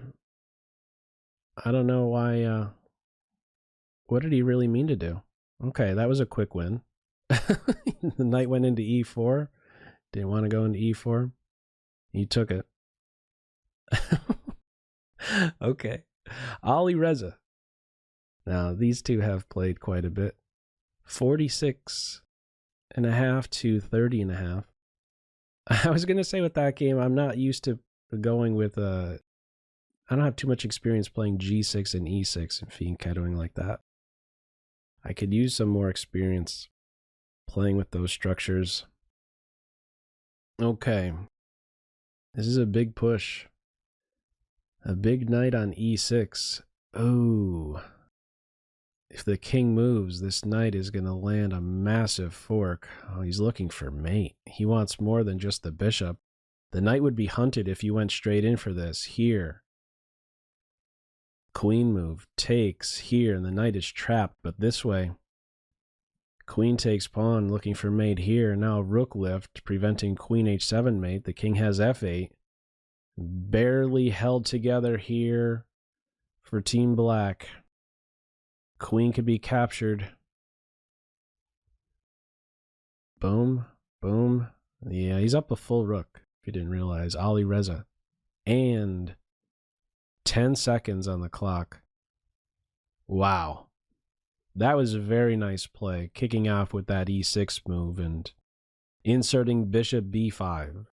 don't know why, what did he really mean to do? Okay, that was a quick win. The knight went into E4. Didn't want to go into E4. He took it. Okay. Ali Reza. Now, these two have played quite a bit. 46.5 to 30.5. I was going to say with that game, I'm not used to going with I don't have too much experience playing G6 and E6 and fianchettoing like that. I could use some more experience playing with those structures. Okay. This is a big push. A big knight on E6. Oh. If the king moves, this knight is going to land a massive fork. Oh, he's looking for mate. He wants more than just the bishop. The knight would be hunted if you went straight in for this. Here. Queen move. Takes. Here. And the knight is trapped. But this way. Queen takes pawn. Looking for mate here. Now rook lift. Preventing queen h7 mate. The king has f8. Barely held together here for Team Black. Queen could be captured. Boom. Boom. Yeah, he's up a full rook. If you didn't realize. Ali Reza. And 10 seconds on the clock. Wow. That was a very nice play. Kicking off with that e6 move and inserting bishop b5.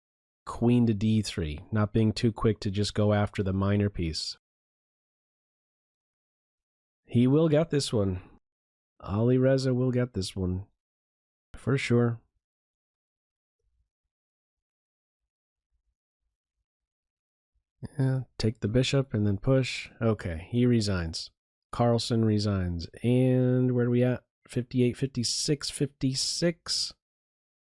Queen to d3. Not being too quick to just go after the minor piece. He will get this one. Ali Reza will get this one. For sure. Yeah, take the bishop and then push. Okay, he resigns. Carlsen resigns. And where are we at? 58, 56, 56.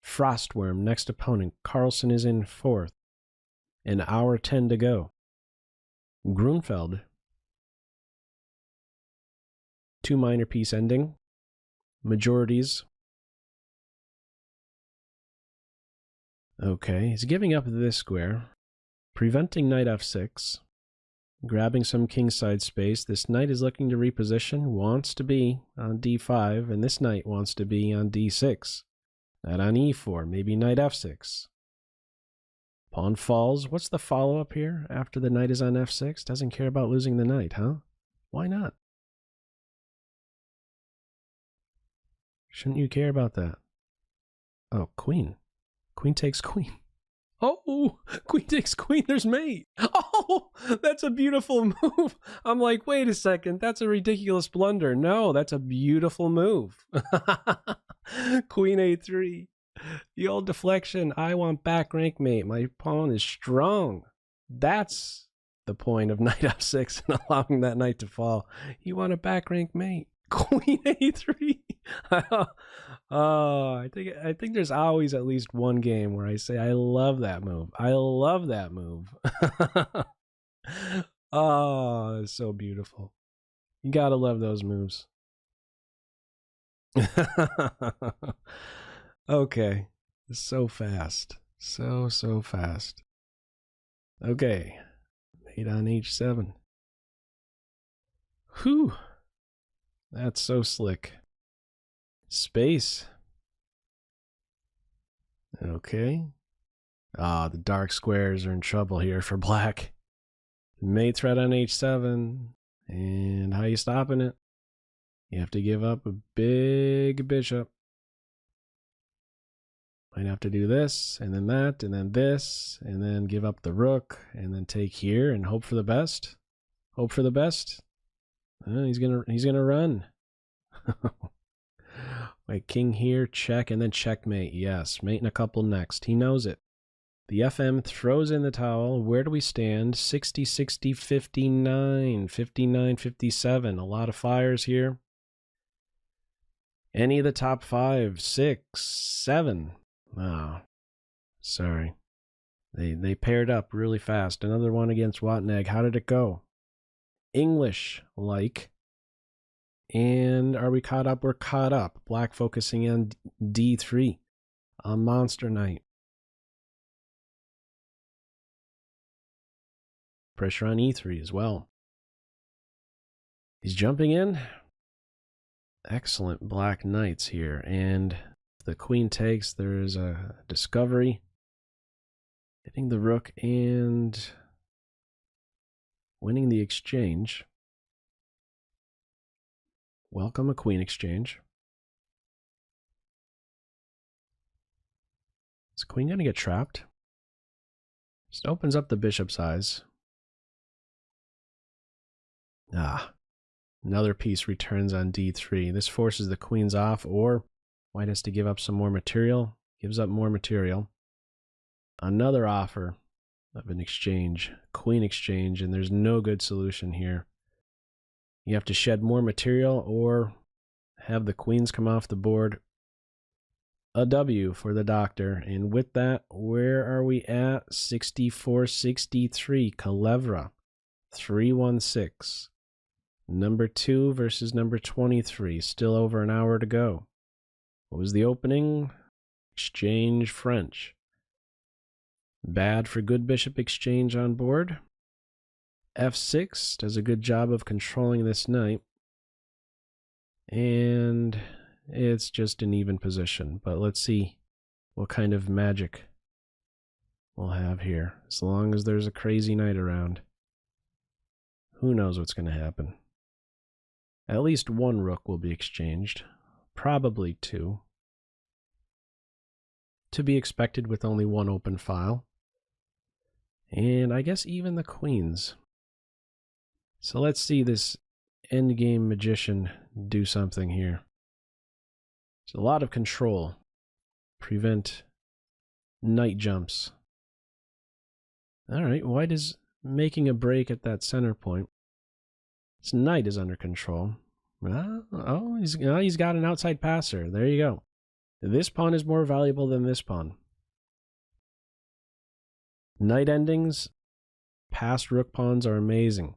Frostworm, next opponent. Carlsen is in 4th. An hour 10 to go. Grunfeld. 2 minor piece ending. Majorities. Okay, he's giving up this square. Preventing knight f6. grabbing some kingside space. This knight is looking to reposition, wants to be on d5, and this knight wants to be on d6. Knight on e4, maybe knight f6. Pawn falls. What's the follow-up here after the knight is on f6? Doesn't care about losing the knight, huh? Why not? Shouldn't you care about that? Oh, queen. Queen takes queen. Oh, queen takes queen. There's mate. Oh, that's a beautiful move. I'm like, wait a second. That's a ridiculous blunder. No, that's a beautiful move. Queen a3. The old deflection. I want back rank mate. My pawn is strong. That's the point of knight f6 and allowing that knight to fall. You want a back rank mate. Queen a3. Oh, I think there's always at least one game where I say I love that move. I love that move. Oh, it's so beautiful. You gotta love those moves. Okay, so fast, so fast. Okay, mate on h7. Whew. That's so slick. Space. Okay. Ah, the dark squares are in trouble here for black. Mate threat on h7. And how you stopping it? You have to give up a big bishop. Might have to do this, and then that, and then this, and then give up the rook, and then take here and hope for the best. Hope for the best. He's gonna run. Wait, king here, check, and then checkmate. Yes, mate in a couple next. He knows it. The FM throws in the towel. Where do we stand? 60, 60, 59, 59, 57. A lot of fires here. Any of the top 5, 6, 7. Oh, sorry. They paired up really fast. Another one against Watneg. How did it go? English-like. And are we caught up? We're caught up. Black focusing on d3. A monster knight. Pressure on e3 as well. He's jumping in. Excellent black knights here. And if the queen takes, there is a discovery. Hitting the rook and winning the exchange. Welcome a queen exchange. Is the queen going to get trapped? Just opens up the bishop's eyes. Ah, another piece returns on d3. This forces the queens off, or white has to give up some more material. Gives up more material. Another offer of an exchange, queen exchange, and there's no good solution here. You have to shed more material or have the queens come off the board. A W for the doctor. And with that, where are we at? 64-63. Kalevra. 3-1-6. Number 2 versus number 23. Still over an hour to go. What was the opening? Exchange French. Bad for good bishop exchange on board. F6 does a good job of controlling this knight. And it's just an even position. But let's see what kind of magic we'll have here. As long as there's a crazy knight around. Who knows what's going to happen. At least one rook will be exchanged. Probably 2. To be expected with only one open file. And I guess even the queens. So let's see this Endgame Magician do something here. There's a lot of control. Prevent knight jumps. Alright, white is making a break at that center point. This knight is under control. Oh, he's got an outside passer. There you go. This pawn is more valuable than this pawn. Knight endings, past rook pawns are amazing.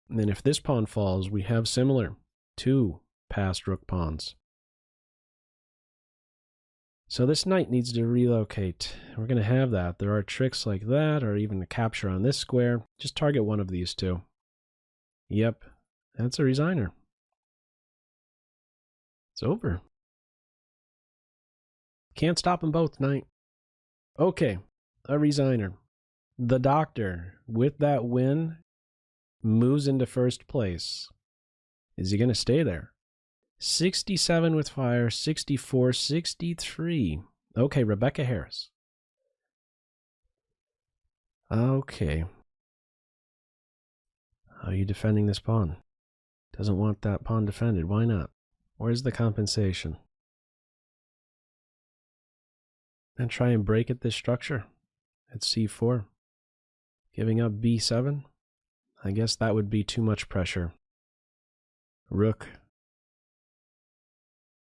And then if this pawn falls, we have similar 2 past rook pawns. So this knight needs to relocate. We're going to have that. There are tricks like that, or even the capture on this square. Just target one of these two. Yep, that's a resigner. It's over. Can't stop them both, knight. Okay, a resigner. The Doctor, with that win, moves into first place. Is he going to stay there? 67 with fire, 64, 63. Okay, Rebecca Harris. Okay. How are you defending this pawn? Doesn't want that pawn defended. Why not? Where's the compensation? And try and break at this structure at c4. Giving up b7? I guess that would be too much pressure. Rook.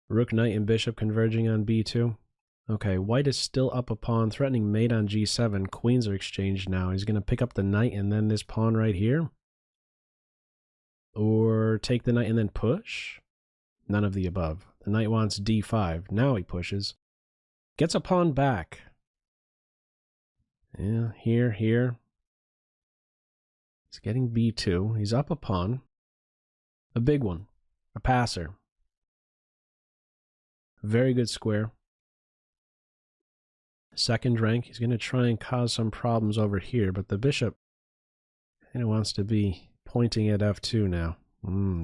Rook, knight, and bishop converging on b2. Okay, white is still up a pawn, threatening mate on g7. Queens are exchanged now. He's going to pick up the knight and then this pawn right here. Or take the knight and then push? None of the above. The knight wants d5. Now he pushes. Gets a pawn back. Yeah, here. He's getting b2. He's up a pawn. A big one. A passer. Very good square. Second rank. He's going to try and cause some problems over here, but the bishop kind of wants to be pointing at f2 now.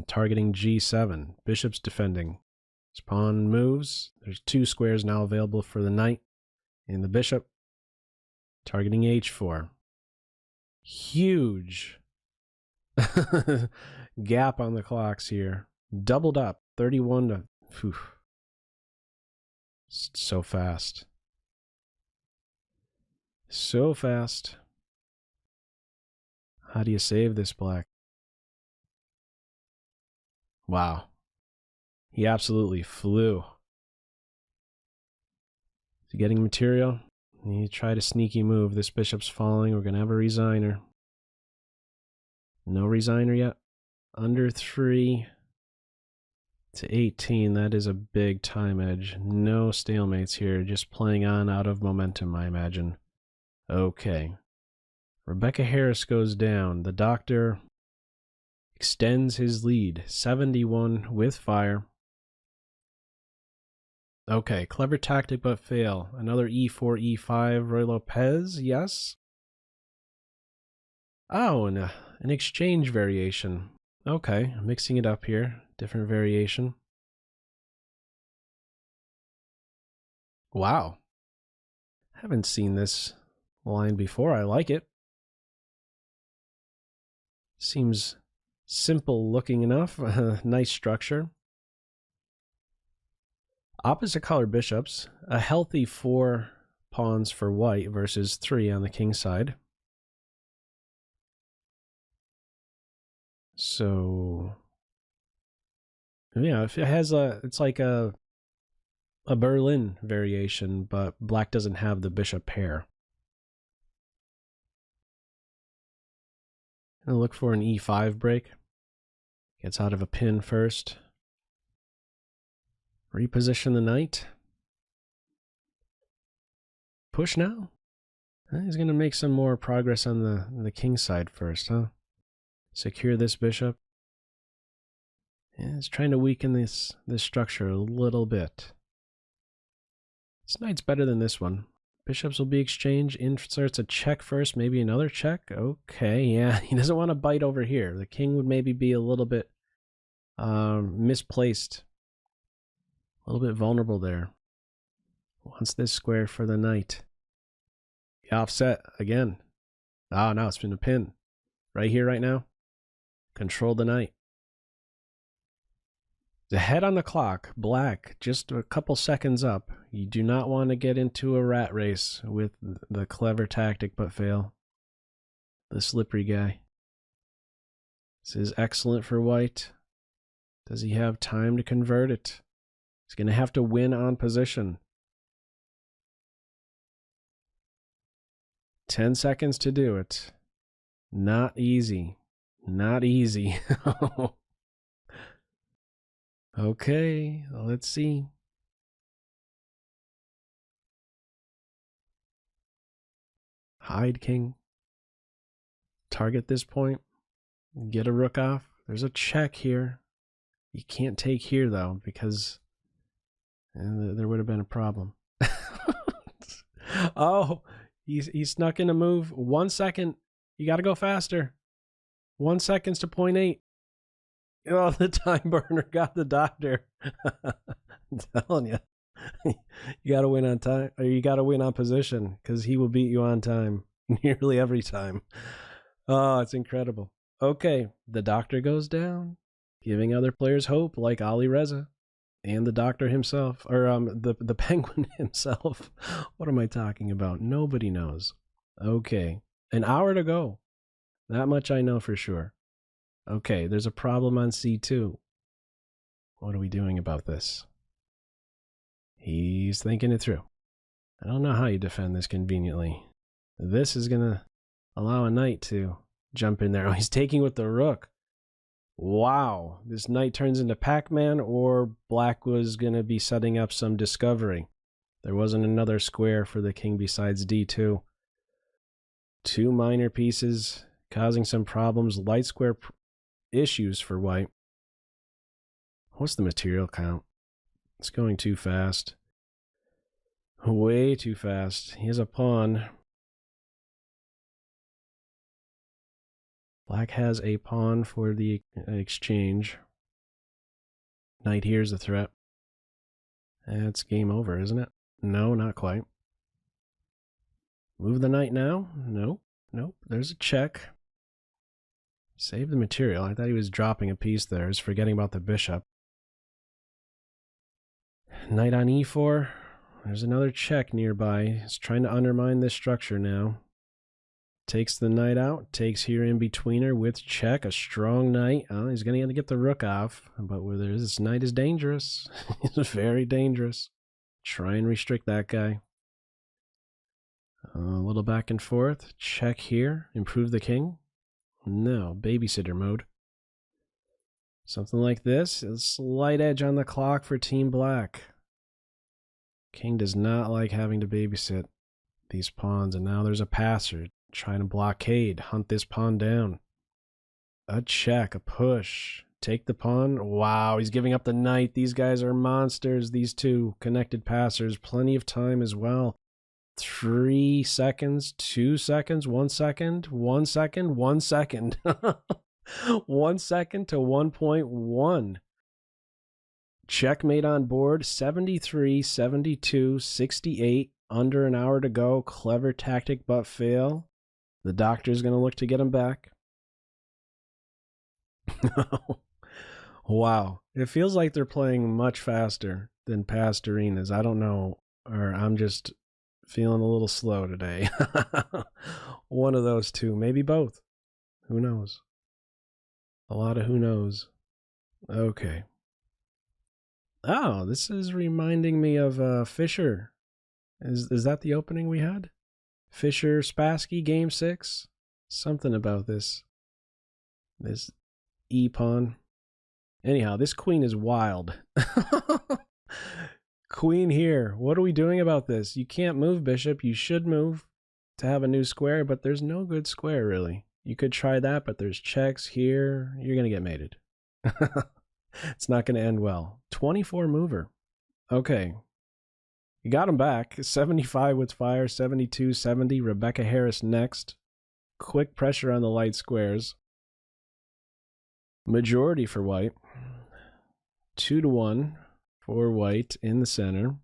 Targeting g7. Bishop's defending. His pawn moves. There's two squares now available for the knight and the bishop. Targeting h4. Huge gap on the clocks here. Doubled up. 31 to... Whew. So fast. So fast. How do you save this black? Wow. He absolutely flew. Is he getting material? He tried a sneaky move. This bishop's falling. We're going to have a resigner. No resigner yet. Under 3 to 18. That is a big time edge. No stalemates here. Just playing on out of momentum, I imagine. Okay. Rebecca Harris goes down. The Doctor extends his lead. 71 with fire. Okay, clever tactic but fail. Another e4, e5. Roy Lopez, yes. Oh, and an exchange variation. Okay, mixing it up here. Different variation. Wow. Haven't seen this line before. I like it. Seems simple looking enough. Nice structure. Opposite color bishops. A healthy 4 pawns for white versus 3 on the king side. So yeah, if it has it's like a Berlin variation, but black doesn't have the bishop pair. Gonna look for an e5 break. Gets out of a pin first. Reposition the knight. Push now. He's gonna make some more progress on the king side first, huh? Secure this bishop. Yeah, he's trying to weaken this structure a little bit. This knight's better than this one. Bishops will be exchanged. Inserts a check first, maybe another check. Okay, yeah, he doesn't want to bite over here. The king would maybe be a little bit misplaced. A little bit vulnerable there. Wants this square for the knight. Offset again. Ah, no, it's been a pin. Right here, right now. Control the knight. The head on the clock, black, just a couple seconds up. You do not want to get into a rat race with the clever tactic but fail. The slippery guy. This is excellent for white. Does he have time to convert it? He's going to have to win on position. 10 seconds to do it. Not easy. Not easy. Okay, let's see. Hide king. Target this point. Get a rook off. There's a check here. You can't take here, though, because there would have been a problem. Oh, he snuck in a move. 1 second. You got to go faster. 1 second to 0.8. Oh, the time burner got the doctor. I'm telling you. You got to win on time, or you got to win on position, because he will beat you on time nearly every time. Oh, it's incredible. Okay, the doctor goes down, giving other players hope, like Ali Reza and the doctor himself, or the penguin himself. What am I talking about? Nobody knows. Okay, an hour to go. That much I know for sure. Okay, there's a problem on C2. What are we doing about this? He's thinking it through. I don't know how you defend this conveniently. This is going to allow a knight to jump in there. Oh, he's taking with the rook. Wow. This knight turns into Pac-Man, or black was going to be setting up some discovery. There wasn't another square for the king besides D2. Two minor pieces causing some problems. Light square issues for white. What's the material count? It's going too fast. Way too fast. He has a pawn. Black has a pawn for the exchange. Knight here's the threat. That's game over, isn't it? No, not quite. Move the knight now? Nope. Nope. There's a check. Save the material. I thought he was dropping a piece there. He's forgetting about the bishop. Knight on e4. There's another check nearby. He's trying to undermine this structure now. Takes the knight out. Takes here in betweener with check. A strong knight. Oh, he's going to get the rook off. But where there is, this knight is dangerous. He's very dangerous. Try and restrict that guy. A little back and forth. Check here. Improve the king. No. Babysitter mode. Something like this. A slight edge on the clock for Team Black. King does not like having to babysit these pawns, and now there's a passer trying to blockade, hunt this pawn down. A check, a push. Take the pawn. Wow, he's giving up the knight. These guys are monsters, these two connected passers. Plenty of time as well. 3 seconds, 2 seconds, 1 second, 1 second, 1 second. 1 second to 1.1. Checkmate on board. 73, 72, 68. Under an hour to go. Clever tactic, but fail. The doctor's going to look to get him back. Wow. It feels like they're playing much faster than past arenas. I don't know, or I'm just feeling a little slow today. One of those two. Maybe both. Who knows? A lot of who knows. Okay. Oh, this is reminding me of Fischer. Is that the opening we had? Fischer Spassky game 6? Something about this. This e-pawn. Anyhow, this queen is wild. Queen here. What are we doing about this? You can't move, bishop. You should move to have a new square, but there's no good square, really. You could try that, but there's checks here. You're going to get mated. It's not going to end well. 24 mover. Okay. You got him back. 75 with fire, 72, 70. Rebecca Harris next. Quick pressure on the light squares. Majority for white. 2-1 for white in the center.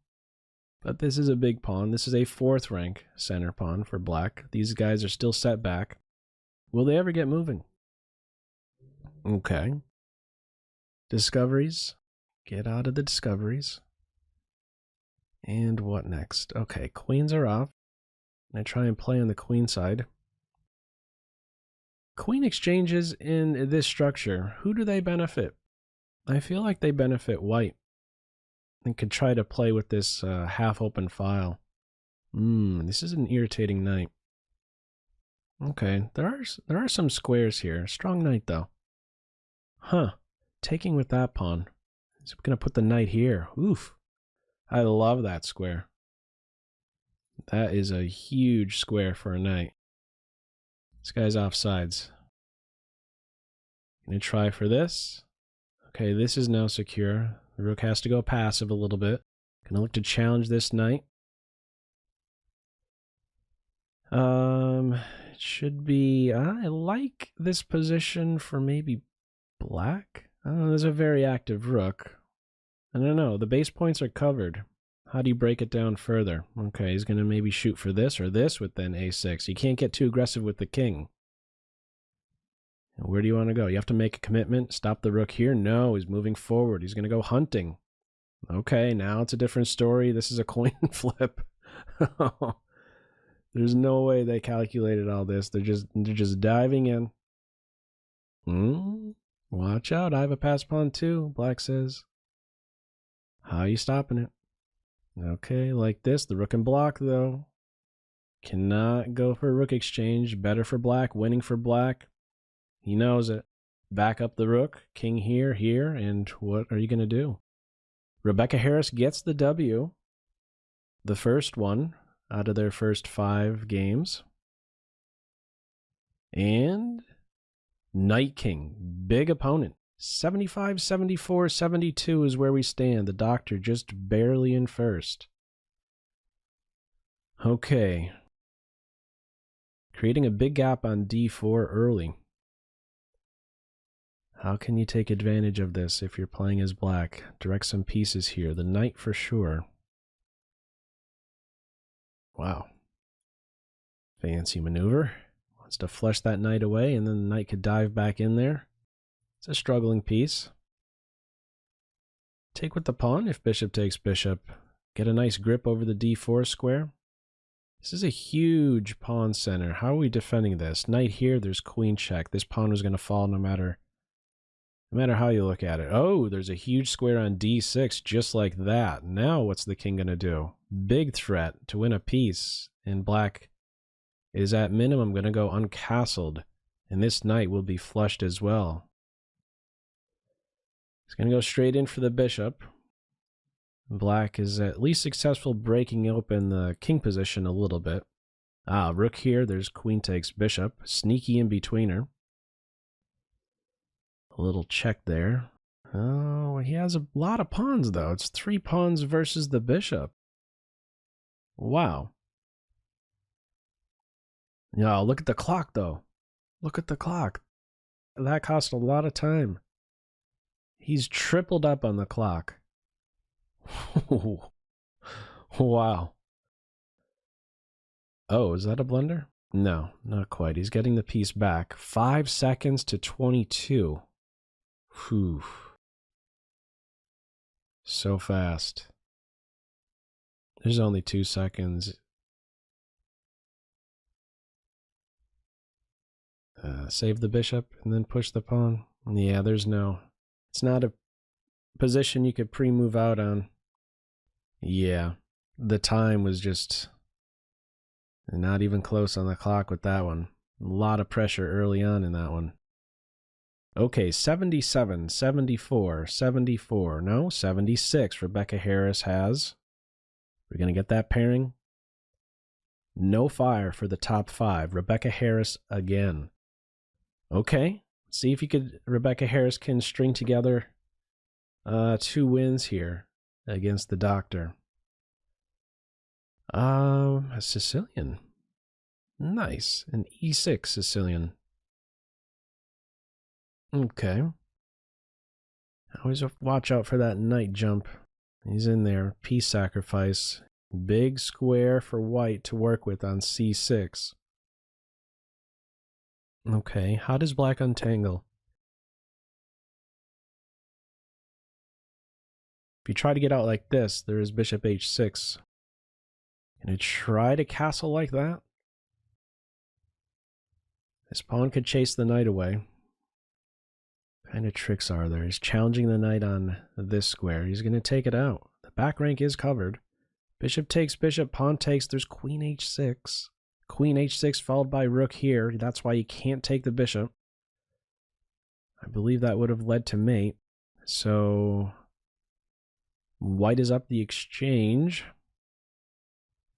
But this is a big pawn. This is a 4th rank center pawn for black. These guys are still set back. Will they ever get moving? Okay. Discoveries. Get out of the discoveries. And what next? Okay, queens are off. I try and play on the queen side. Queen exchanges in this structure. Who do they benefit? I feel like they benefit white. And could try to play with this half-open file. This is an irritating knight. Okay, there are some squares here. Strong knight, though. Huh. Taking with that pawn. He's going to put the knight here. Oof. I love that square. That is a huge square for a knight. This guy's offsides. Gonna try for this. Okay, this is now secure. The rook has to go passive a little bit. Gonna look to challenge this knight. It should be... I like this position for maybe black. I don't know, there's a very active rook. I don't know, the base points are covered. How do you break it down further? Okay, he's gonna maybe shoot for this or this with then a6. You can't get too aggressive with the king. Where do you want to go? You have to make a commitment. Stop the rook here? No, he's moving forward. He's gonna go hunting. Okay, now it's a different story. This is a coin flip. There's no way they calculated all this. They're just diving in. Watch out, I have a pass pawn too, black says. How are you stopping it? Okay, like this. The rook can block though. Cannot go for a rook exchange. Better for black, winning for black. He knows it. Back up the rook, king here, here, and what are you going to do? Rebecca Harris gets the W. The first one out of their first 5 games. And Knight King, big opponent. 75, 74, 72 is where we stand. The doctor just barely in first. Okay. Creating a big gap on d4 early. How can you take advantage of this if you're playing as black? Direct some pieces here. The knight for sure. Wow. Fancy maneuver. Wants to flush that knight away, and then the knight could dive back in there. It's a struggling piece. Take with the pawn if bishop takes bishop. Get a nice grip over the d4 square. This is a huge pawn center. How are we defending this? Knight here, there's queen check. This pawn was going to fall no matter how you look at it. Oh, there's a huge square on d6 just like that. Now what's the king going to do? Big threat to win a piece. And black is at minimum going to go uncastled. And this knight will be flushed as well. He's going to go straight in for the bishop. Black is at least successful breaking open the king position a little bit. Ah, rook here. There's queen takes bishop. Sneaky in betweener. A little check there. Oh, he has a lot of pawns, though. It's 3 pawns versus the bishop. Wow. Yeah, look at the clock, though. Look at the clock. That cost a lot of time. He's tripled up on the clock. Wow. Oh, is that a blunder? No, not quite. He's getting the piece back. 5 seconds to 22. Whew. So fast. There's only 2 seconds. Save the bishop and then push the pawn. Yeah, there's no... It's not a position you could pre-move out on. Yeah, the time was just not even close on the clock with that one. A lot of pressure early on in that one. Okay, 77, 74, 74, no, 76 Rebecca Harris has. We're going to get that pairing. No fire for the top 5. Rebecca Harris again. Okay, see if Rebecca Harris can string together 2 wins here against the doctor. A Sicilian. Nice, an E6 Sicilian. Okay. Always watch out for that knight jump. He's in there. Piece sacrifice. Big square for white to work with on C6. Okay, how does black untangle? If you try to get out like this, there is bishop h6. Can I try to castle like that? This pawn could chase the knight away. What kind of tricks are there? He's challenging the knight on this square. He's going to take it out. The back rank is covered. Bishop takes bishop, pawn takes. There's queen h6. Queen h6 followed by rook here. That's why you can't take the bishop. I believe that would have led to mate. So white is up the exchange.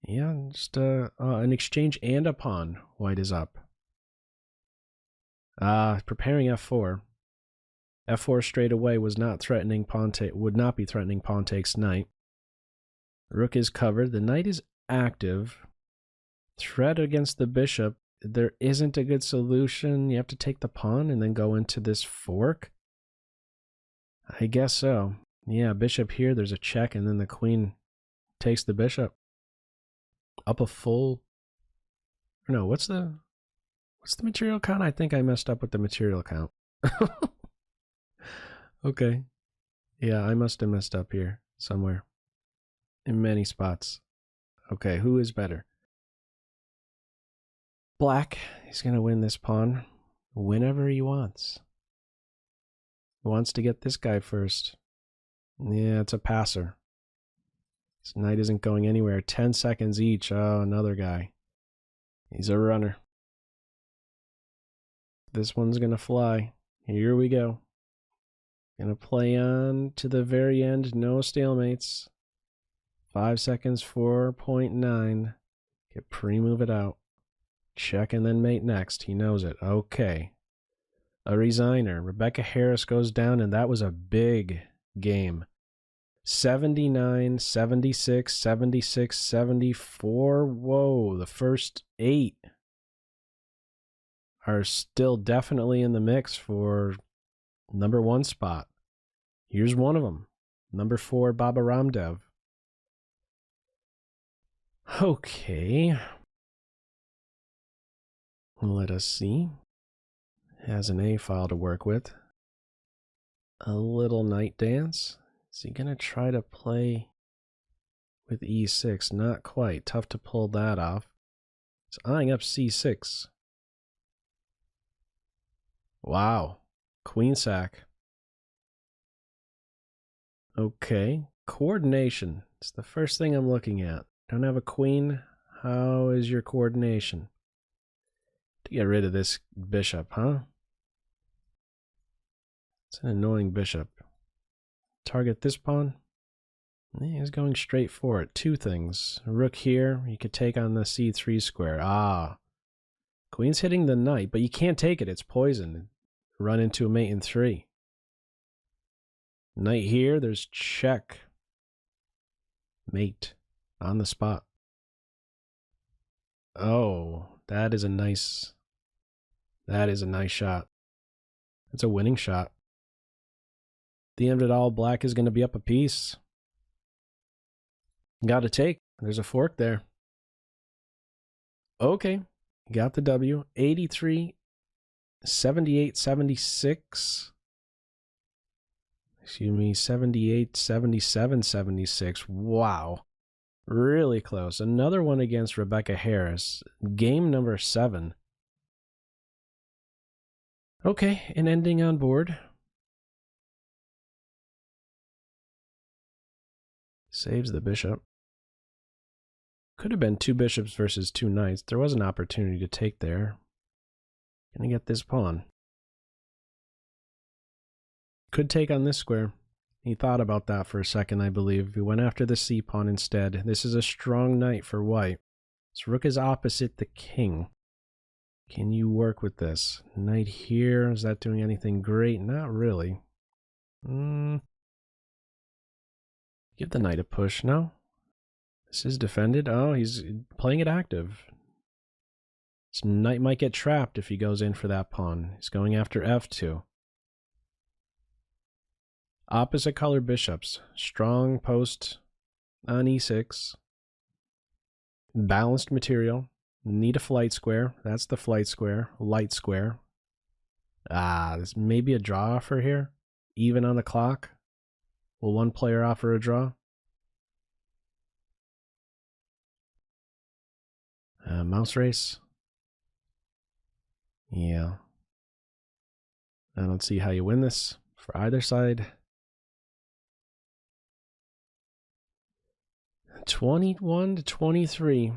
Yeah, just an exchange and a pawn. White is up. Preparing f4. f4 straight away was not threatening pawn would not be threatening pawn takes knight. Rook is covered. The knight is active. Threat against the bishop. There isn't a good solution. You have to take the pawn and then go into this fork. I guess so. Yeah, bishop here. There's a check, and then the queen takes the bishop. Up a full. No, what's the material count? I think I messed up with the material count. Okay. Yeah, I must have messed up here somewhere. In many spots. Okay, who is better? Black. He's going to win this pawn whenever he wants. He wants to get this guy first. Yeah, it's a passer. This knight isn't going anywhere. 10 seconds each. Oh, another guy. He's a runner. This one's going to fly. Here we go. Gonna play on to the very end. No stalemates. 5 seconds, 4.9. Get pre-move it out. Check and then mate next. He knows it. Okay. A resigner. Rebecca Harris goes down, and that was a big game. 79, 76, 76, 74. Whoa, the first 8 are still definitely in the mix for #1 spot. Here's one of them. #4, Baba Ramdev. Okay. Let us see. Has an A file to work with. A little knight dance. Is he going to try to play with E6? Not quite. Tough to pull that off. He's eyeing up C6. Wow. Queen sack. Okay. Coordination. It's the first thing I'm looking at. Don't have a queen. How is your coordination? To get rid of this bishop, huh? It's an annoying bishop. Target this pawn. He's going straight for it. 2 things. Rook here. You could take on the C3 square. Ah. Queen's hitting the knight, but you can't take it. It's poison. Run into a mate in 3. Knight here. There's check. Mate. On the spot. Oh, that is a nice shot. It's a winning shot. At the end of it all, black is going to be up a piece. Got to take. There's a fork there. Okay. Got the W. 83, 78, 76. Excuse me, 78, 77, 76. Wow. Really close. Another one against Rebecca Harris. Game #7. Okay, an ending on board. Saves the bishop. Could have been 2 bishops versus 2 knights. There was an opportunity to take there. Gonna get this pawn. Could take on this square. He thought about that for a second, I believe. He went after the C pawn instead. This is a strong knight for white. This rook is opposite the king. Can you work with this? Knight here. Is that doing anything great? Not really. Give the knight a push. No? This is defended. Oh, he's playing it active. This knight might get trapped if he goes in for that pawn. He's going after F2. Opposite color bishops. Strong post on E6. Balanced material. Need a flight square. That's the flight square. Light square. There's maybe a draw offer here. Even on the clock. Will one player offer a draw? Mouse race. Yeah. I don't see how you win this for either side. 21 to 23.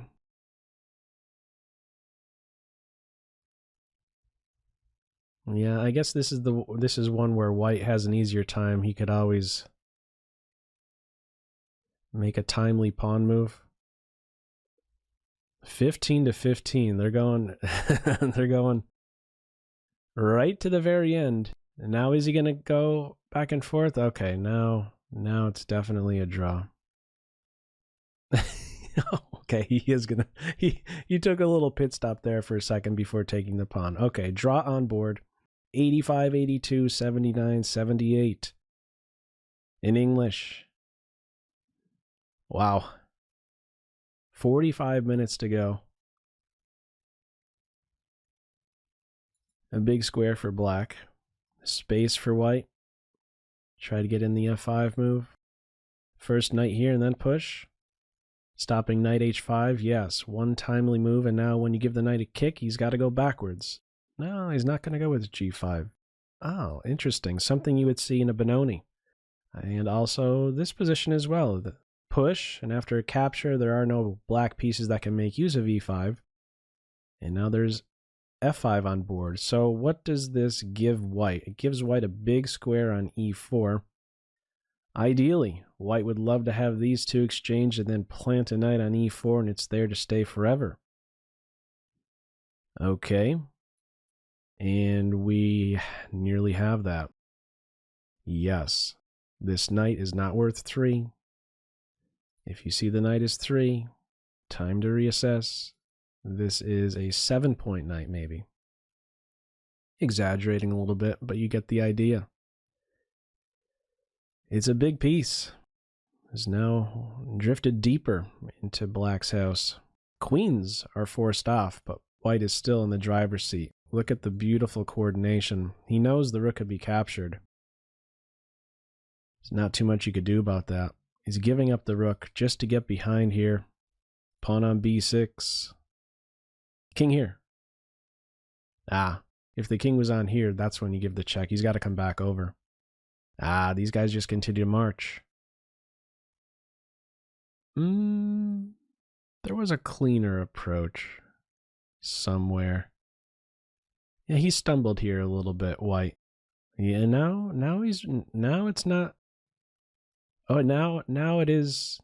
Yeah, I guess this is one where white has an easier time. He could always make a timely pawn move. 15 to 15. They're going they're going right to the very end. And now is he going to go back and forth? Okay, now it's definitely a draw. Okay, he is going to he took a little pit stop there for a second before taking the pawn. Okay, draw on board. 85, 82, 79, 78. In English. Wow. 45 minutes to go. A big square for black. Space for white. Try to get in the F5 move. First knight here and then push. Stopping knight H5. Yes, one timely move. And now when you give the knight a kick, he's got to go backwards. No, he's not going to go with G5. Oh, interesting. Something you would see in a Benoni. And also this position as well. The push, and after a capture, there are no black pieces that can make use of E5. And now there's F5 on board. So what does this give white? It gives white a big square on E4. Ideally, white would love to have these two exchange and then plant a knight on E4, and it's there to stay forever. Okay. And we nearly have that. Yes. This knight is not worth 3. If you see the knight is 3, time to reassess. This is a 7-point knight, maybe. Exaggerating a little bit, but you get the idea. It's a big piece. It's now drifted deeper into black's house. Queens are forced off, but white is still in the driver's seat. Look at the beautiful coordination. He knows the rook could be captured. There's not too much you could do about that. He's giving up the rook just to get behind here. Pawn on B6. King here. Ah, if the king was on here, that's when you give the check. He's got to come back over. Ah, these guys just continue to march. There was a cleaner approach somewhere. Yeah, he stumbled here a little bit, white. Yeah, now it's not. Oh, now it is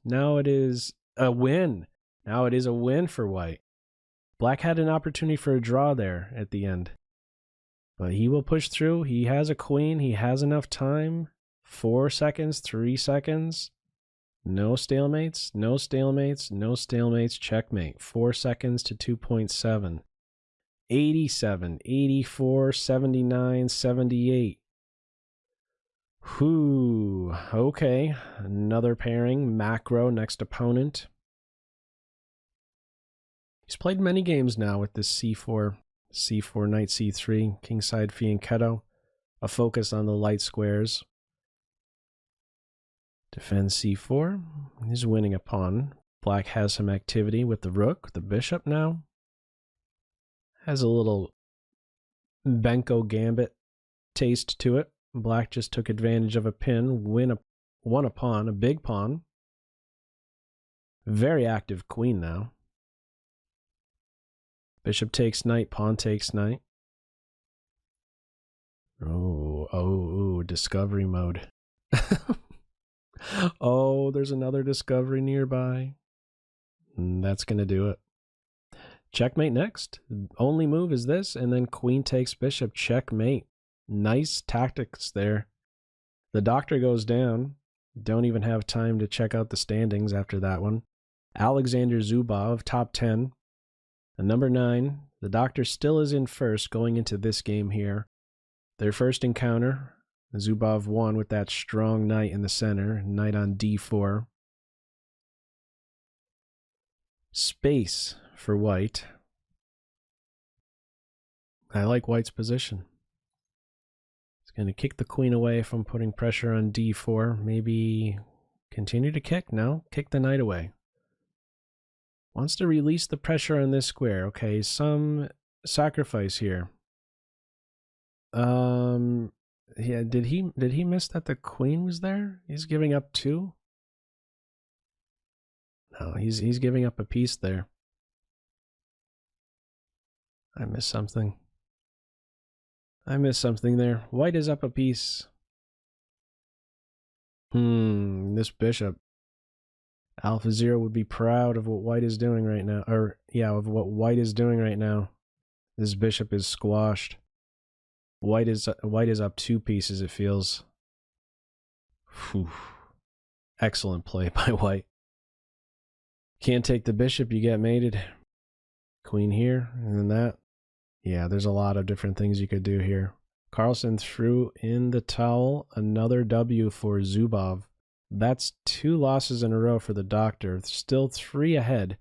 a win. Now it is a win for white. Black had an opportunity for a draw there at the end. But he will push through. He has a queen. He has enough time. 4 seconds, 3 seconds. No stalemates, no stalemates, no stalemates. Checkmate. 4 seconds to 2.7. 87, 84, 79, 78. Whew. Okay. Another pairing. Macro, next opponent. He's played many games now with this C4, knight C3, kingside fianchetto. A focus on the light squares. Defend C4. He's winning a pawn. Black has some activity with the rook, the bishop now. Has a little Benko gambit taste to it. Black just took advantage of a pin, won a pawn, a big pawn. Very active queen now. Bishop takes knight, pawn takes knight. Oh, discovery mode. Oh, there's another discovery nearby. That's going to do it. Checkmate next. Only move is this, and then queen takes bishop. Checkmate. Nice tactics there. The doctor goes down. Don't even have time to check out the standings after that one. Alexander Zubov, top 10. And number 9, the doctor still is in first going into this game here. Their first encounter, Zubov won with that strong knight in the center, knight on D4. Space for white. I like white's position. It's going to kick the queen away from putting pressure on D4. Maybe continue to kick? No, kick the knight away. Wants to release the pressure on this square. Okay, some sacrifice here. Yeah, did he miss that the queen was there? He's giving up 2? No, he's giving up a piece there. I missed something. I missed something there. White is up a piece. This bishop. Alpha Zero would be proud of what white is doing right now. Or, yeah, of what white is doing right now. This bishop is squashed. White is up 2 pieces, it feels. Whew. Excellent play by white. Can't take the bishop, you get mated. Queen here, and then that. Yeah, there's a lot of different things you could do here. Carlsen threw in the towel. Another W for Zubov. That's 2 losses in a row for the doctor. Still 3 ahead.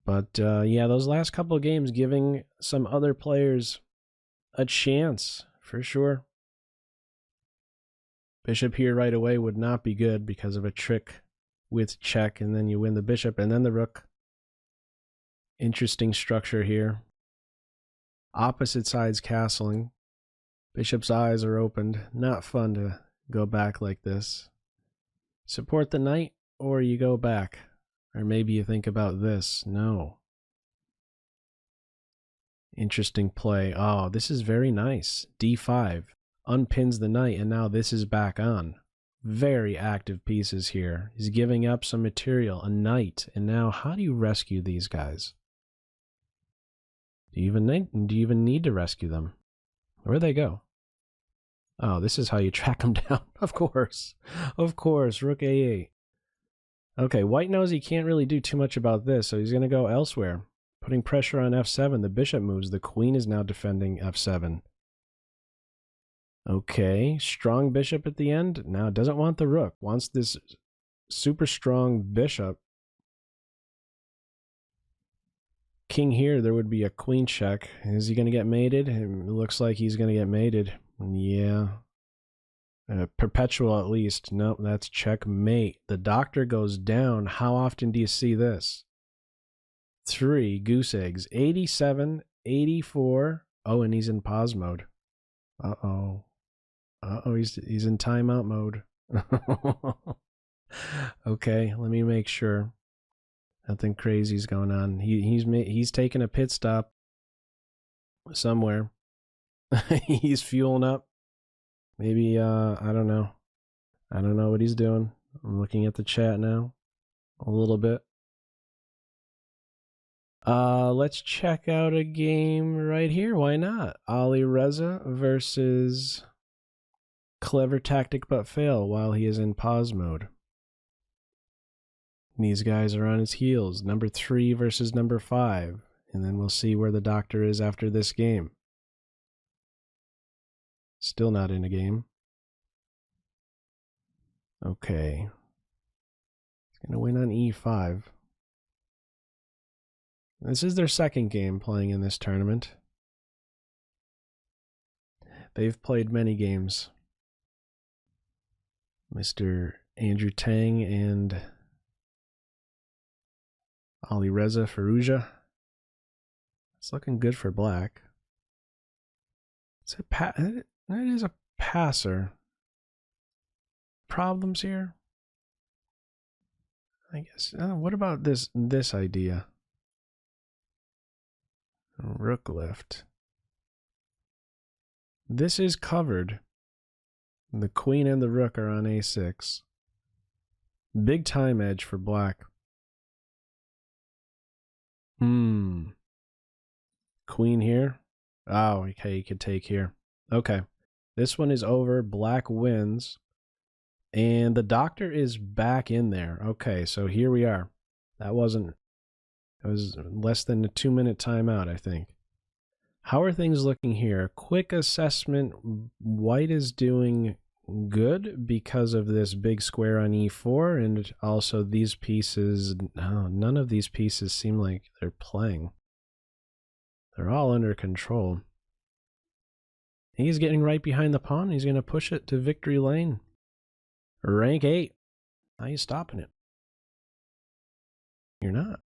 But yeah, those last couple of games giving some other players a chance, for sure. Bishop here right away would not be good because of a trick with check, and then you win the bishop and then the rook. Interesting structure here. Opposite sides castling. Bishop's eyes are opened. Not fun to go back like this. Support the knight, or you go back. Or maybe you think about this. No. Interesting play. Oh, this is very nice. D5. Unpins the knight, and now this is back on. Very active pieces here. He's giving up some material. A knight. And now, how do you rescue these guys? Do you even need to rescue them? Where'd they go? Oh, this is how you track them down. Of course. Of course. Rook A8. Okay, white knows he can't really do too much about this, so he's going to go elsewhere. Putting pressure on F7. The bishop moves. The queen is now defending F7. Okay, strong bishop at the end. Now doesn't want the rook. Wants this super strong bishop. King here, there would be a queen check. Is he going to get mated? It looks like he's going to get mated. Yeah. Perpetual at least. Nope, that's checkmate. The doctor goes down. How often do you see this? 3 goose eggs. 87, 84. Oh, and he's in pause mode. Uh-oh. Uh-oh, he's in timeout mode. Okay, let me make sure. Nothing crazy's going on. He's taking a pit stop somewhere. He's fueling up. Maybe I don't know. I don't know what he's doing. I'm looking at the chat now a little bit. Let's check out a game right here. Why not? Ali Reza versus Clever Tactic But Fail while he is in pause mode. These guys are on his heels. Number 3 versus number 5. And then we'll see where the doctor is after this game. Still not in a game. Okay. He's going to win on E5. This is their second game playing in this tournament. They've played many games. Mr. Andrew Tang and Ali Reza Farouja. It's looking good for black. It's it is a passer. Problems here? I guess. What about this idea? Rook left. This is covered. The queen and the rook are on A6. Big time edge for black. Queen here. Oh, okay, you could take here. Okay. This one is over. Black wins. And the doctor is back in there. Okay, so here we are. It was less than a 2-minute timeout, I think. How are things looking here? Quick assessment. White is doing good because of this big square on E4, and also these pieces. No, none of these pieces seem like they're playing. They're all under control. He's getting right behind the pawn. He's going to push it to victory lane. Rank 8. How are you stopping it? You're not.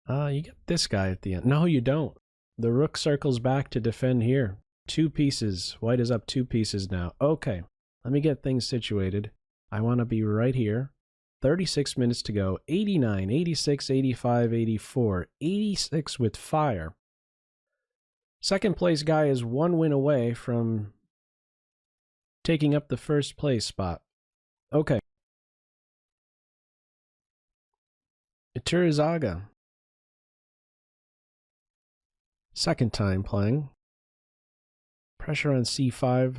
You get this guy at the end. No, you don't. The rook circles back to defend here. 2 pieces. White is up 2 pieces now. Okay, let me get things situated. I want to be right here. 36 minutes to go. 89, 86, 85, 84. 86 with fire. Second place guy is 1 win away from taking up the first place spot. Okay. Iturizaga. Second time playing. Pressure on c5.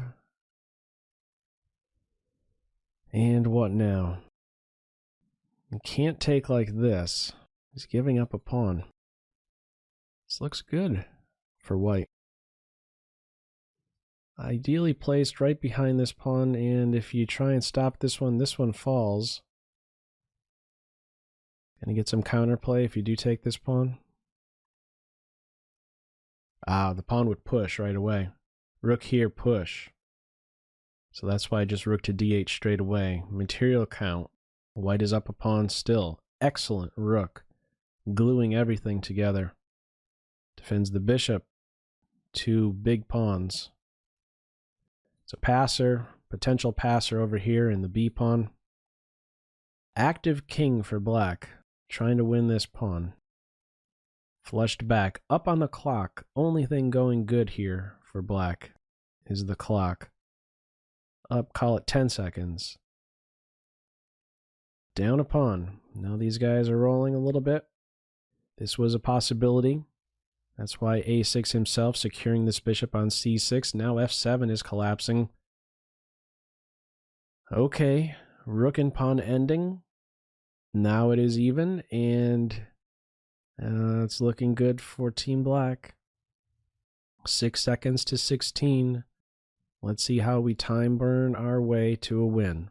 And what now? You can't take like this. He's giving up a pawn. This looks good for white. Ideally placed right behind this pawn, and if you try and stop this one falls. Gonna get some counterplay if you do take this pawn. Ah, the pawn would push right away. Rook here, push. So that's why I just rook to d8 straight away. Material count. White is up a pawn still. Excellent rook. Gluing everything together. Defends the bishop. Two big pawns. It's a passer. Potential passer over here in the b pawn. Active king for black. Trying to win this pawn. Flushed back. Up on the clock. Only thing going good here for black is the clock. Up, call it 10 seconds. Down a pawn. Now these guys are rolling a little bit. This was a possibility. That's why a6 himself securing this bishop on c6. Now f7 is collapsing. Okay, rook and pawn ending. Now it is even, and it's looking good for Team Black. 6 seconds to 16. Let's see how we time burn our way to a win.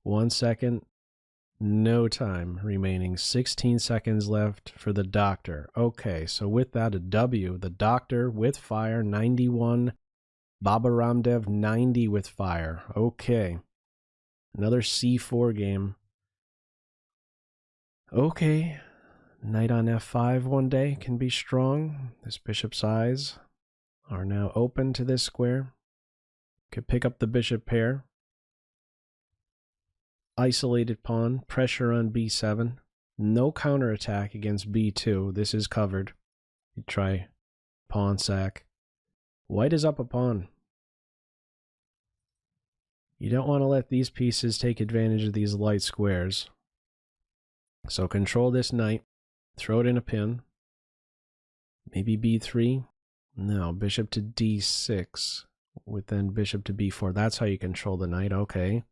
1 second. No time remaining. 16 seconds left for the doctor. Okay, so with that, a W. The doctor with fire, 91. Baba Ramdev, 90 with fire. Okay. Another C4 game. Okay. Knight on F5 one day can be strong. This bishop's eyes are now open to this square. Could pick up the bishop pair. Isolated pawn, pressure on b7. No counterattack against b2. This is covered. You try pawn sack. White is up a pawn. You don't want to let these pieces take advantage of these light squares. So control this knight. Throw it in a pin. Maybe b3. No, bishop to d6. With then bishop to b4. That's how you control the knight. Okay.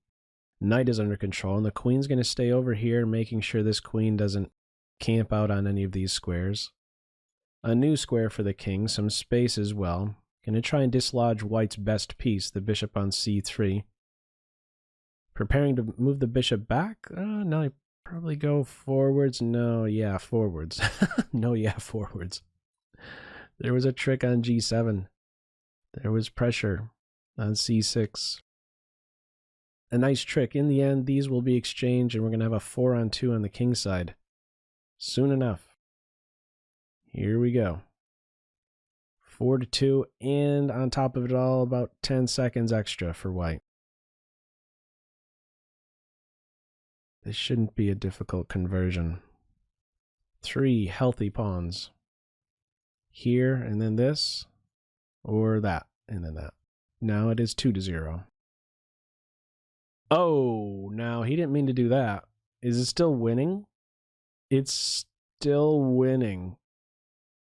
Knight is under control, and the queen's going to stay over here, making sure this queen doesn't camp out on any of these squares. A new square for the king, some space as well. Going to try and dislodge white's best piece, the bishop on c3. Preparing to move the bishop back? No, I probably go forwards. No, yeah, forwards. No, yeah, forwards. There was a trick on g7. There was pressure on c6. A nice trick. In the end, these will be exchanged, and we're going to have a 4-on-2 on the king side. Soon enough. Here we go. 4-2, and on top of it all, about 10 seconds extra for white. This shouldn't be a difficult conversion. 3 healthy pawns. Here, and then this. Or that, and then that. Now it is 2-0. Oh, now he didn't mean to do that. Is it still winning? It's still winning.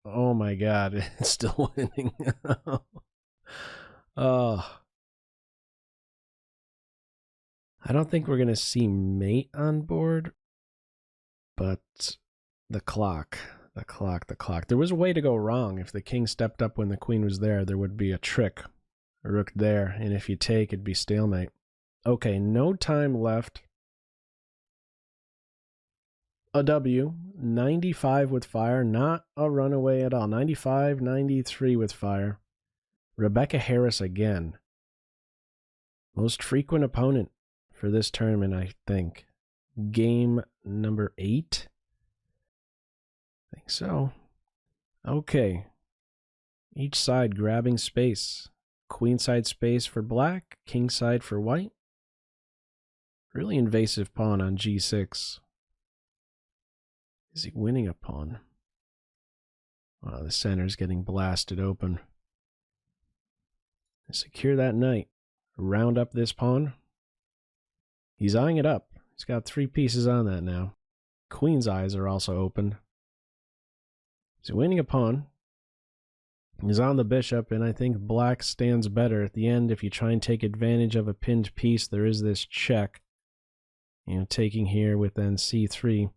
Oh my god, it's still winning. Oh. I don't think we're going to see mate on board, but the clock. There was a way to go wrong. If the king stepped up when the queen was there, there would be a trick. A rook there, and if you take, it'd be stalemate. Okay, no time left. A W, 95 with fire, not a runaway at all. 95, 93 with fire. Rebecca Harris again. Most frequent opponent for this tournament, I think. Game number 8? I think so. Okay. Each side grabbing space. Queenside space for black, kingside for white. Really invasive pawn on g6. Is he winning a pawn? Wow, the center's getting blasted open. Secure that knight. Round up this pawn. He's eyeing it up. He's got 3 pieces on that now. Queen's eyes are also open. He's winning a pawn. He's on the bishop, and I think black stands better. At the end, if you try and take advantage of a pinned piece, there is this check. You know, taking here with then c3.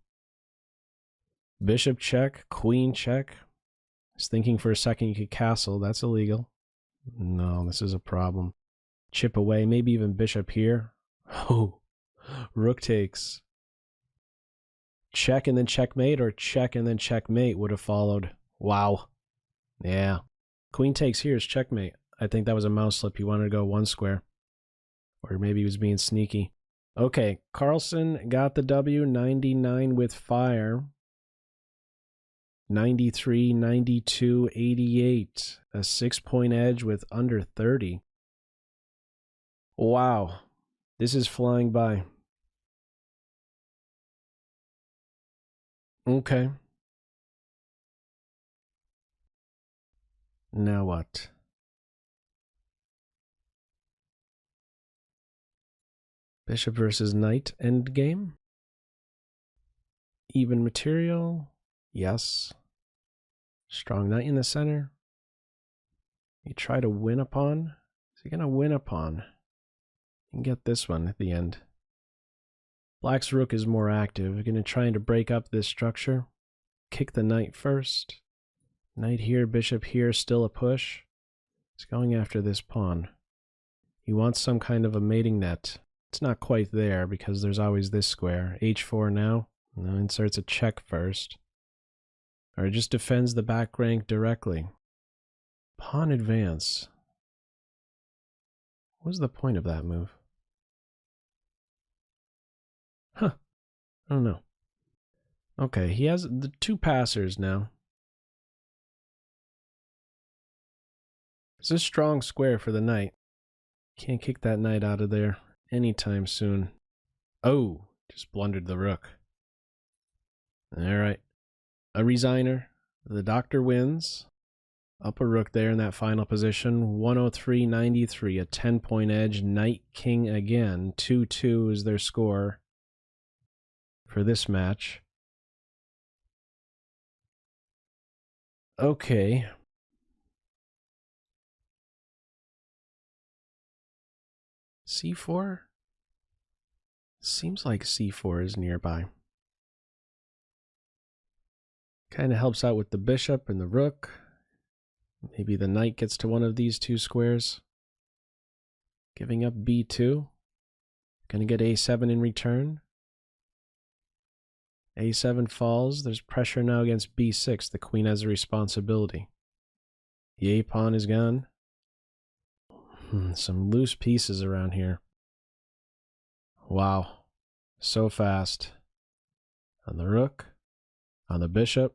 Bishop check, queen check. I was thinking for a second you could castle. That's illegal. No, this is a problem. Chip away, maybe even bishop here. Oh, rook takes. Check and then checkmate, or check and then checkmate would have followed. Wow. Yeah. Queen takes here is checkmate. I think that was a mouse slip. He wanted to go one square. Or maybe he was being sneaky. Okay, Carlsen got the W, 99 with fire. 93, 92, 88. A 6-point edge with under 30. Wow. This is flying by. Okay. Now what? Bishop versus knight endgame. Even material. Yes. Strong knight in the center. You try to win a pawn. Is he going to win a pawn? You can get this one at the end. Black's rook is more active. We're going to try to break up this structure. Kick the knight first. Knight here, bishop here, still a push. He's going after this pawn. He wants some kind of a mating net. It's not quite there because there's always this square. h4 now. No, inserts a check first. Or it just defends the back rank directly. Pawn advance. What was the point of that move? Huh. I don't know. Okay, he has the two passers now. It's a strong square for the knight. Can't kick that knight out of there anytime soon. Oh, just blundered the rook. Alright. A resigner. The doctor wins. Up a rook there in that final position. 103.93, a 10-point edge. Knight, king again. 2-2 is their score for this match. Okay. c4? Seems like c4 is nearby. Kind of helps out with the bishop and the rook. Maybe the knight gets to one of these two squares. Giving up b2. Gonna get a7 in return. a7 falls. There's pressure now against b6. The queen has a responsibility. The a pawn is gone. Some loose pieces around here. Wow. So fast. On the rook. On the bishop.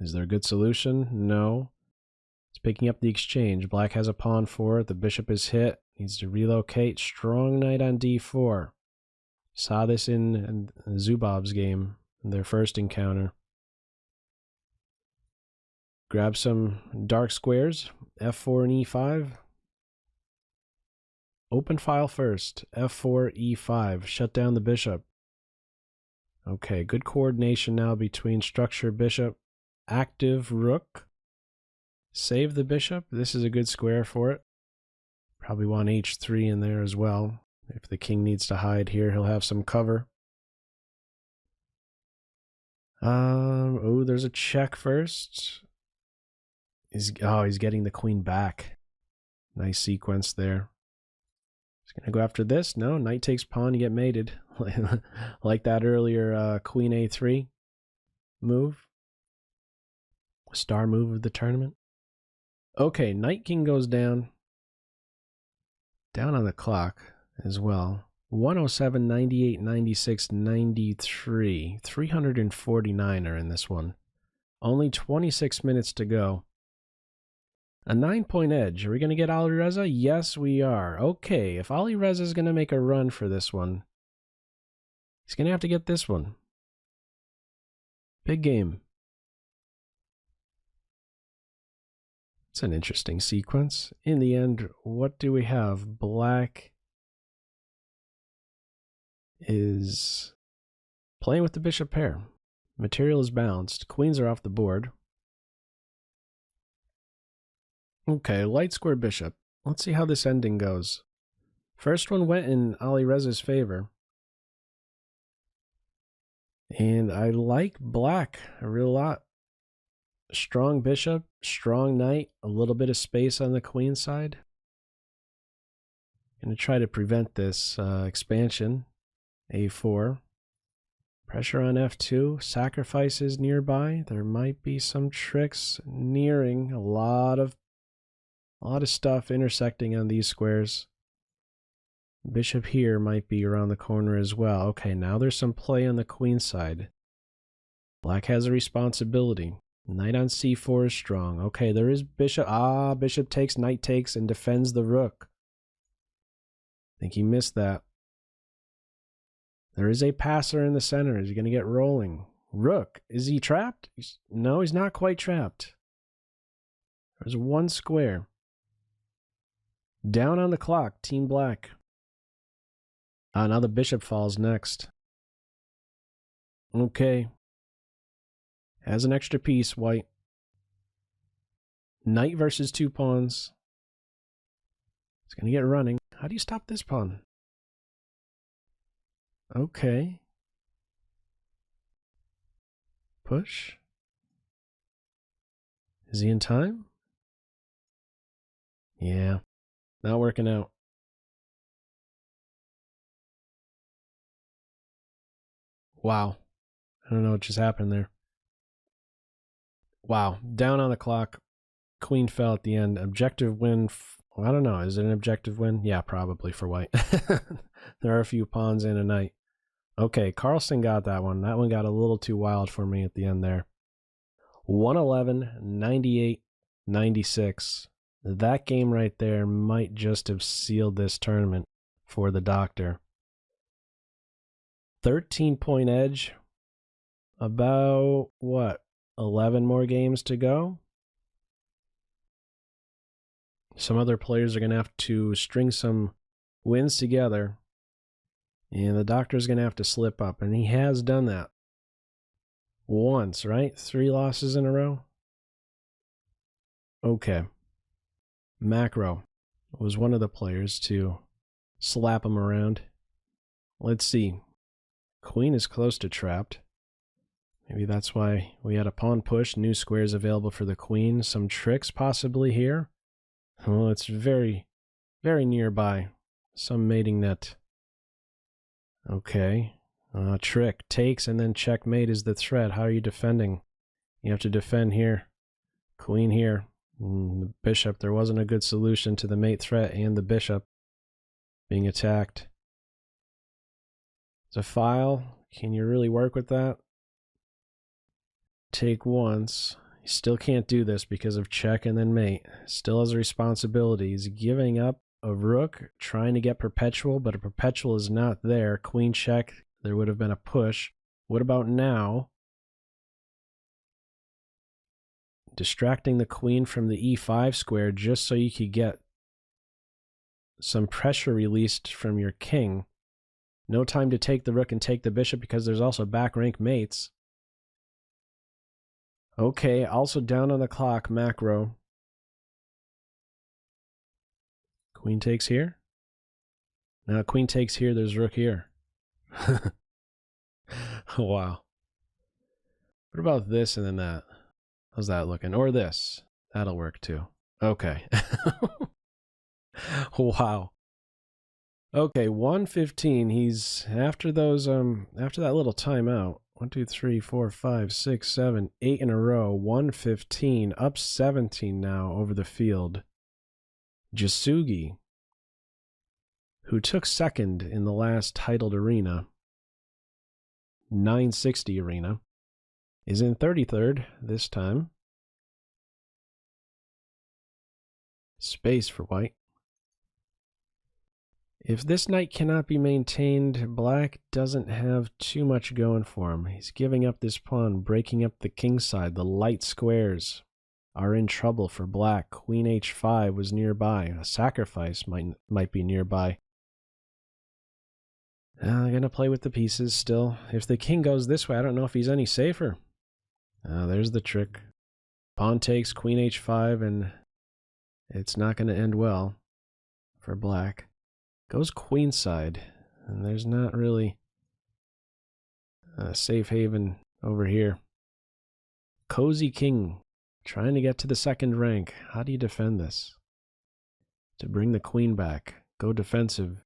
Is there a good solution? No. It's picking up the exchange. Black has a pawn for it. The bishop is hit. Needs to relocate. Strong knight on d4. Saw this in Zubov's game. In their first encounter. Grab some dark squares. f4 and e5. Open file first. f4, e5. Shut down the bishop. Okay, good coordination now between structure, bishop, active rook. Save the bishop. This is a good square for it. Probably want h3 in there as well. If the king needs to hide here, he'll have some cover. Oh, there's a check first. He's getting the queen back. Nice sequence there. He's going to go after this. No, knight takes pawn, you get mated. Like that earlier queen a3 move. Star move of the tournament. Okay, knight king goes down. Down on the clock as well. 107, 98, 96, 93. 349 are in this one. Only 26 minutes to go. A 9-point edge. Are we going to get Ali Reza? Yes, we are. Okay, if Ali Reza is going to make a run for this one, he's going to have to get this one. Big game. It's an interesting sequence. In the end, what do we have? Black is playing with the bishop pair. Material is balanced. Queens are off the board. Okay, light square bishop. Let's see how this ending goes. First one went in Ali Reza's favor. And I like black a real lot. Strong bishop, strong knight, a little bit of space on the queen side. Going to try to prevent this expansion. A4. Pressure on F2. Sacrifices nearby. There might be some tricks nearing. A lot of stuff intersecting on these squares. Bishop here might be around the corner as well. Okay, now there's some play on the queen side. Black has a responsibility. Knight on C4 is strong. Okay, there is bishop. Ah, bishop takes, knight takes, and defends the rook. I think he missed that. There is a passer in the center. Is he going to get rolling? Rook. Is he trapped? No, he's not quite trapped. There's one square. Down on the clock, Team Black. Now the bishop falls next. Okay. Has an extra piece, white. Knight versus 2 pawns. It's going to get running. How do you stop this pawn? Okay. Push. Is he in time? Yeah. Not working out. Wow. I don't know what just happened there. Wow. Down on the clock. Queen fell at the end. Objective win. Well, I don't know. Is it an objective win? Yeah, probably for white. There are a few pawns and a knight. Okay, Carlsen got that one. That one got a little too wild for me at the end there. 111, 98, 96. That game right there might just have sealed this tournament for the doctor. 13-point edge. About, what, 11 more games to go? Some other players are going to have to string some wins together. And the doctor's going to have to slip up. And he has done that. Once, right? 3 losses in a row? Okay. Macro was one of the players to slap him around. Let's see. Queen is close to trapped. Maybe that's why we had a pawn push. New squares available for the queen. Some tricks possibly here. Oh, it's very, very nearby. Some mating net. Okay. Trick. Takes and then checkmate is the threat. How are you defending? You have to defend here. Queen here. The bishop. There wasn't a good solution to the mate threat and the bishop being attacked. It's a file. Can you really work with that? Take once. He still can't do this because of check and then mate. Still has a responsibility. He's giving up a rook, trying to get perpetual, but a perpetual is not there. Queen check. There would have been a push. What about now? Distracting the queen from the e5 square just so you could get some pressure released from your king. No time to take the rook and take the bishop because there's also back rank mates. Okay, also down on the clock, macro. Queen takes here. Now queen takes here, there's rook here. Wow. What about this and then that? How's that looking? Or this. That'll work too. Okay. Wow. Okay, 115. He's after those after that little timeout. 1, 2, 3, 4, 5, 6, 7, 8 in a row. 115. Up 17 now over the field. Jasugi, who took second in the last titled arena, 960 arena, is in 33rd this time. Space for white. If this knight cannot be maintained, black doesn't have too much going for him. He's giving up this pawn, breaking up the king side. The light squares are in trouble for black. Queen h5 was nearby. A sacrifice might be nearby. I'm going to play with the pieces still. If the king goes this way, I don't know if he's any safer. There's the trick. Pawn takes, queen h5, and it's not going to end well for black. Goes queenside, and there's not really a safe haven over here. Cozy king, trying to get to the second rank. How do you defend this? To bring the queen back. Go defensive.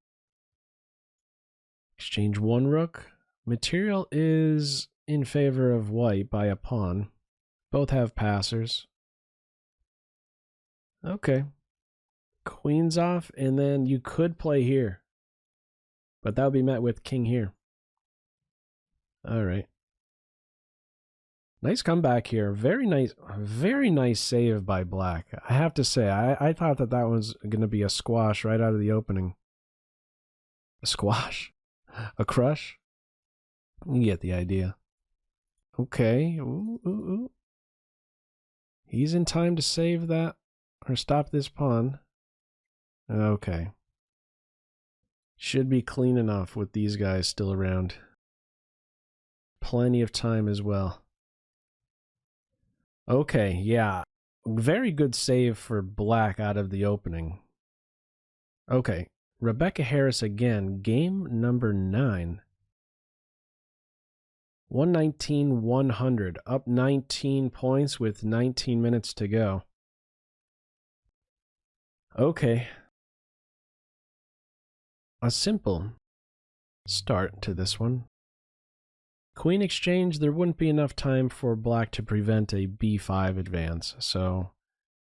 Exchange one rook. Material is in favor of white by a pawn. Both have passers. Okay. Queen's off, and then you could play here. But that would be met with king here. Alright. Nice comeback here. Very nice save by black. I have to say, I thought that was going to be a squash right out of the opening. A squash? A crush? You get the idea. Okay. Ooh. He's in time to save that, or stop this pawn. Okay. Should be clean enough with these guys still around. Plenty of time as well. Okay, yeah. Very good save for black out of the opening. Okay, Rebecca Harris again. Game number 9. 119-100. Up 19 points with 19 minutes to go. Okay. A simple start to this one. Queen exchange, there wouldn't be enough time for black to prevent a b5 advance, so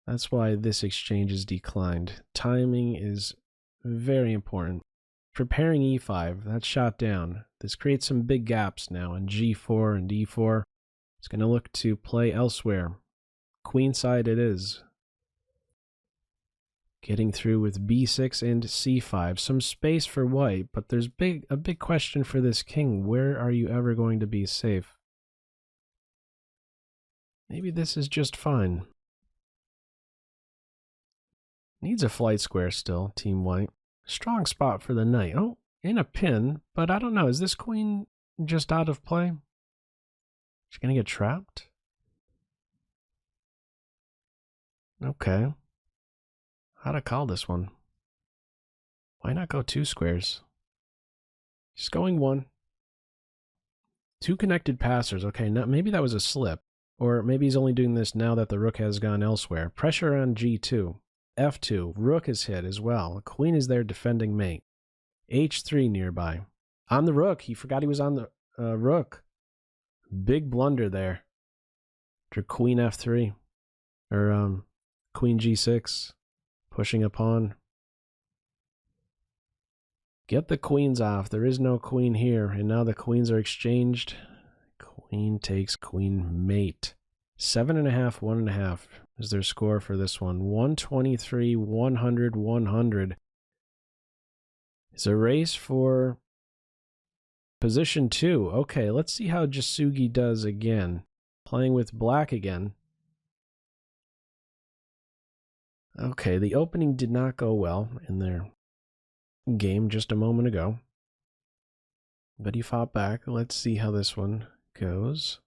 that's why this exchange is declined. Timing is very important. Preparing e5, that's shot down. This creates some big gaps now in g4 and d4. It's going to look to play elsewhere. Queenside it is. Getting through with b6 and c5. Some space for white, but there's a big question for this king. Where are you ever going to be safe? Maybe this is just fine. Needs a flight square still, team white. Strong spot for the knight. Oh, in a pin, but I don't know. Is this queen just out of play? She's going to get trapped? Okay. How to call this one? Why not go 2 squares? Just going 1. 2 connected passers. Okay, now maybe that was a slip. Or maybe he's only doing this now that the rook has gone elsewhere. Pressure on g2. f2. Rook is hit as well. Queen is there defending mate. h3 nearby. On the rook. He forgot he was on the rook. Big blunder there. After queen f3. Or queen g6. Pushing a pawn. Get the queens off. There is no queen here. And now the queens are exchanged. Queen takes queen mate. 7.5, 1.5 is their score for this one. 123, 100, 100. It's a race for position 2. Okay, let's see how Jasugi does again. Playing with black again. Okay, the opening did not go well in their game just a moment ago. But he fought back. Let's see how this one goes.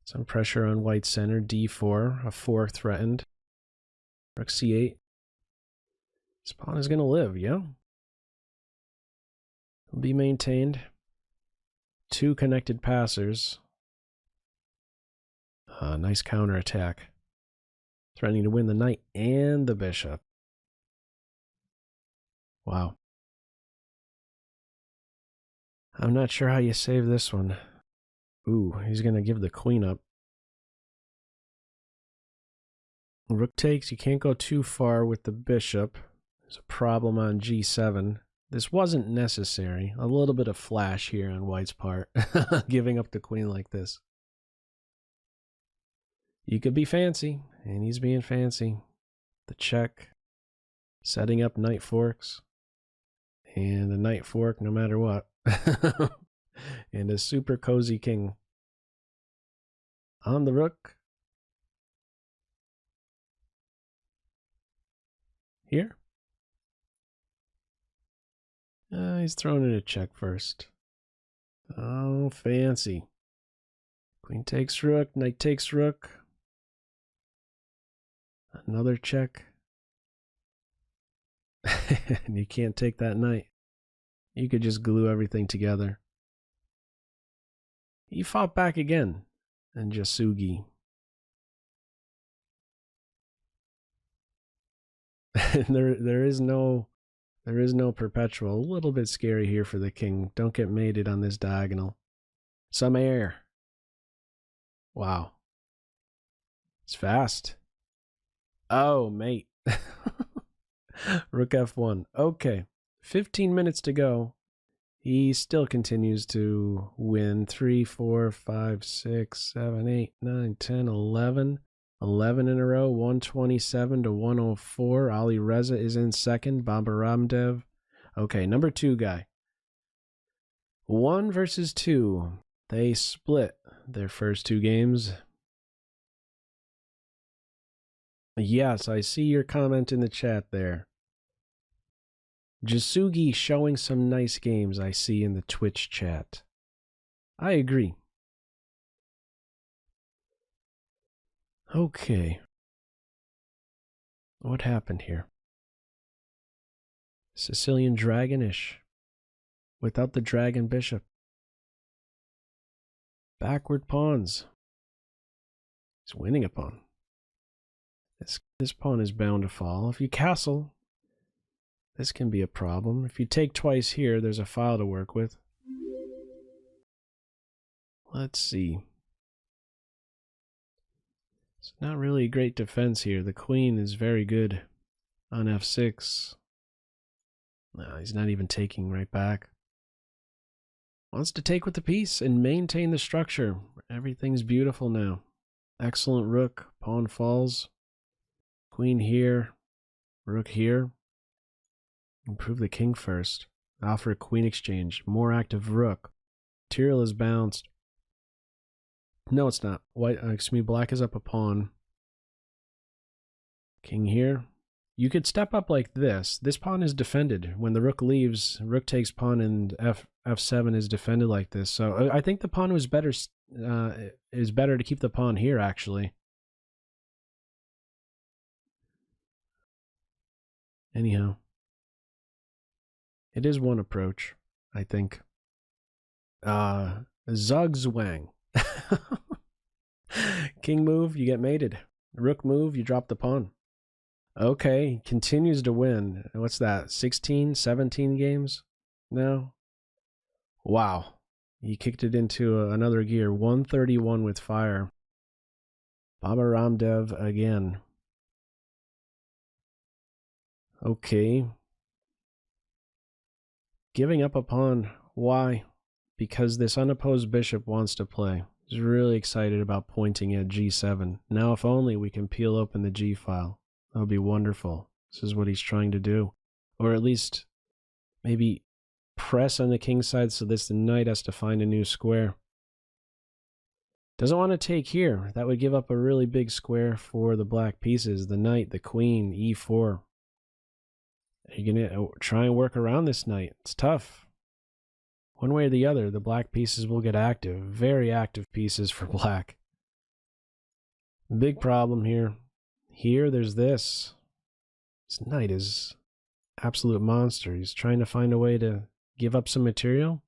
Some pressure on white center. d4, a 4 threatened. Rook c8. This pawn is going to live, yeah? Will be maintained. 2 connected passers. Nice counterattack. Threatening to win the knight and the bishop. Wow. I'm not sure how you save this one. Ooh, he's going to give the queen up. Rook takes. You can't go too far with the bishop. There's a problem on g7. This wasn't necessary. A little bit of flash here on white's part. Giving up the queen like this. You could be fancy, and he's being fancy. The check. Setting up knight forks. And a knight fork no matter what. And a super cozy king. On the rook. Here. He's throwing in a check first. Oh, fancy. Queen takes rook, knight takes rook. Another check. And you can't take that knight. You could just glue everything together. He fought back again. And Jasugi. there is no perpetual. A little bit scary here for the king. Don't get mated on this diagonal. Some air. Wow. It's fast. Oh, mate. Rook F1. Okay. 15 minutes to go. He still continues to win. 3, 4, 5, 6, 7, 8, 9, 10, 11. 11 in a row. 127 to 104. Ali Reza is in second. Baba Ramdev. Okay, number 2 guy. 1 versus 2. They split their first 2 games. Yes, I see your comment in the chat there. Jasugi showing some nice games I see in the Twitch chat. I agree. Okay. What happened here? Sicilian dragonish. Without the dragon bishop. Backward pawns. He's winning a pawn. This pawn is bound to fall. If you castle, this can be a problem. If you take twice here, there's a file to work with. Let's see. It's not really a great defense here. The queen is very good on f6. No, he's not even taking right back. Wants to take with the piece and maintain the structure. Everything's beautiful now. Excellent rook. Pawn falls. Queen here. Rook here. Improve the king first. Offer a queen exchange. More active rook. Material is bounced. No, it's not. Black is up a pawn. King here. You could step up like this. This pawn is defended. When the rook leaves, rook takes pawn and f7 is defended like this. So I think the pawn was better. Is better to keep the pawn here, actually. Anyhow. It is one approach, I think. Zugzwang. King move, you get mated. Rook move, you drop the pawn. Okay, continues to win. What's that, 16, 17 games now? Wow. He kicked it into another gear. 131 with fire. Baba Ramdev again. Okay. Giving up a pawn. Why? Because this unopposed bishop wants to play. He's really excited about pointing at g7. Now if only we can peel open the g file. That would be wonderful. This is what he's trying to do. Or at least maybe press on the king side so this knight has to find a new square. Doesn't want to take here. That would give up a really big square for the black pieces. The knight, the queen, e4. Are you going to try and work around this knight? It's tough. One way or the other, the black pieces will get active. Very active pieces for black. Big problem here. Here, there's this. This knight is absolute monster. He's trying to find a way to give up some material.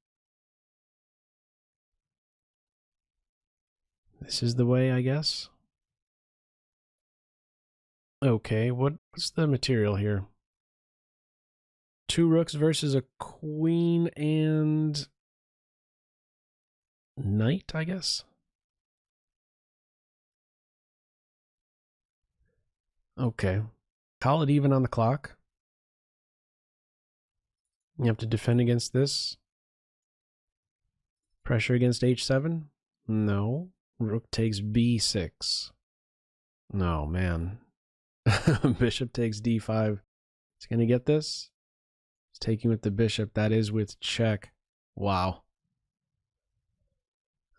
This is the way, I guess. Okay, what's the material here? 2 rooks versus a queen and knight, I guess. Okay. Call it even on the clock. You have to defend against this. Pressure against h7? No. Rook takes b6. No, man. Bishop takes d5. He's going to get this. He's taking with the bishop. That is with check. Wow.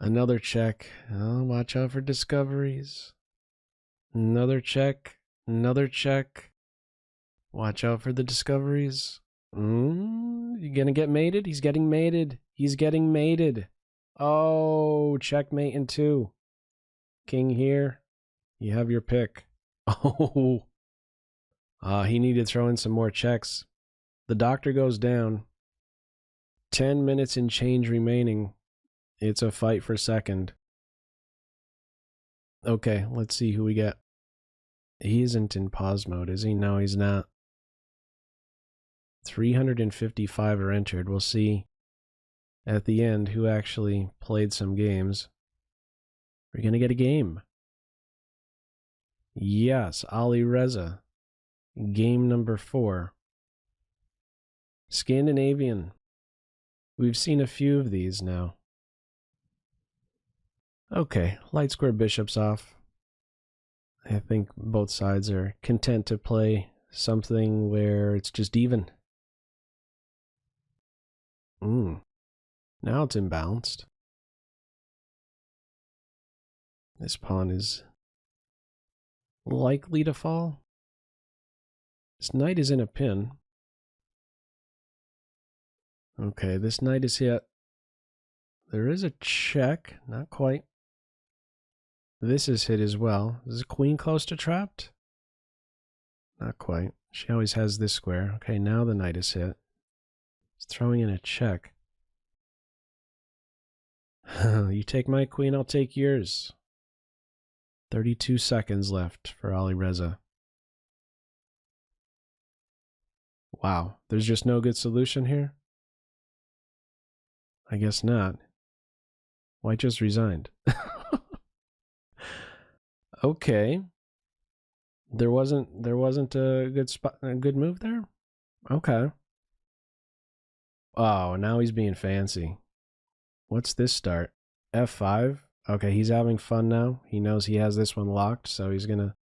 Another check. Oh, watch out for discoveries. Another check. Another check. Watch out for the discoveries. on. You gonna get mated? He's getting mated. He's getting mated. Oh, checkmate in 2. King here. You have your pick. Oh. He needed to throw in some more checks. The doctor goes down. 10 minutes and change remaining. It's a fight for second. Okay, let's see who we get. He isn't in pause mode, is he? No, he's not. 355 are entered. We'll see at the end who actually played some games. We're going to get a game. Yes, Ali Reza. Game number 4. Scandinavian. We've seen a few of these now. Okay, light square bishops off. I think both sides are content to play something where it's just even. Now it's imbalanced. This pawn is likely to fall. This knight is in a pin. Okay, this knight is hit. There is a check, not quite. This is hit as well. Is the queen close to trapped? Not quite. She always has this square. Okay, now the knight is hit. It's throwing in a check. You take my queen, I'll take yours. 32 seconds left for Ali Reza. Wow, there's just no good solution here? I guess not. White just resigned. Okay. There wasn't a good move there? Okay. Oh, now he's being fancy. What's this start? F5? Okay, he's having fun now. He knows he has this one locked, so he's gonna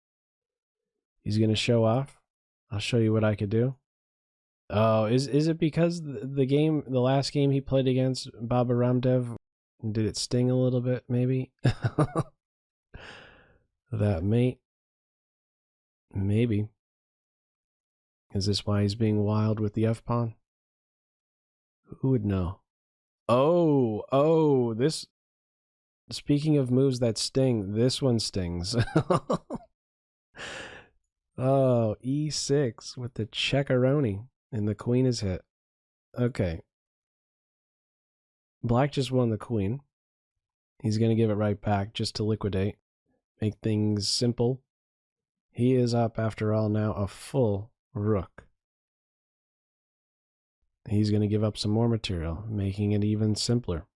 show off. I'll show you what I could do. Oh, is it because the last game he played against Baba Ramdev, did it sting a little bit, maybe? That mate. Maybe. Is this why he's being wild with the F-pawn? Who would know? Oh, this... Speaking of moves that sting, this one stings. Oh, E6 with the checkaroni, and the queen is hit. Okay. Black just won the queen. He's going to give it right back just to liquidate. Make things simple. He is up, after all, now a full rook. He's going to give up some more material, making it even simpler.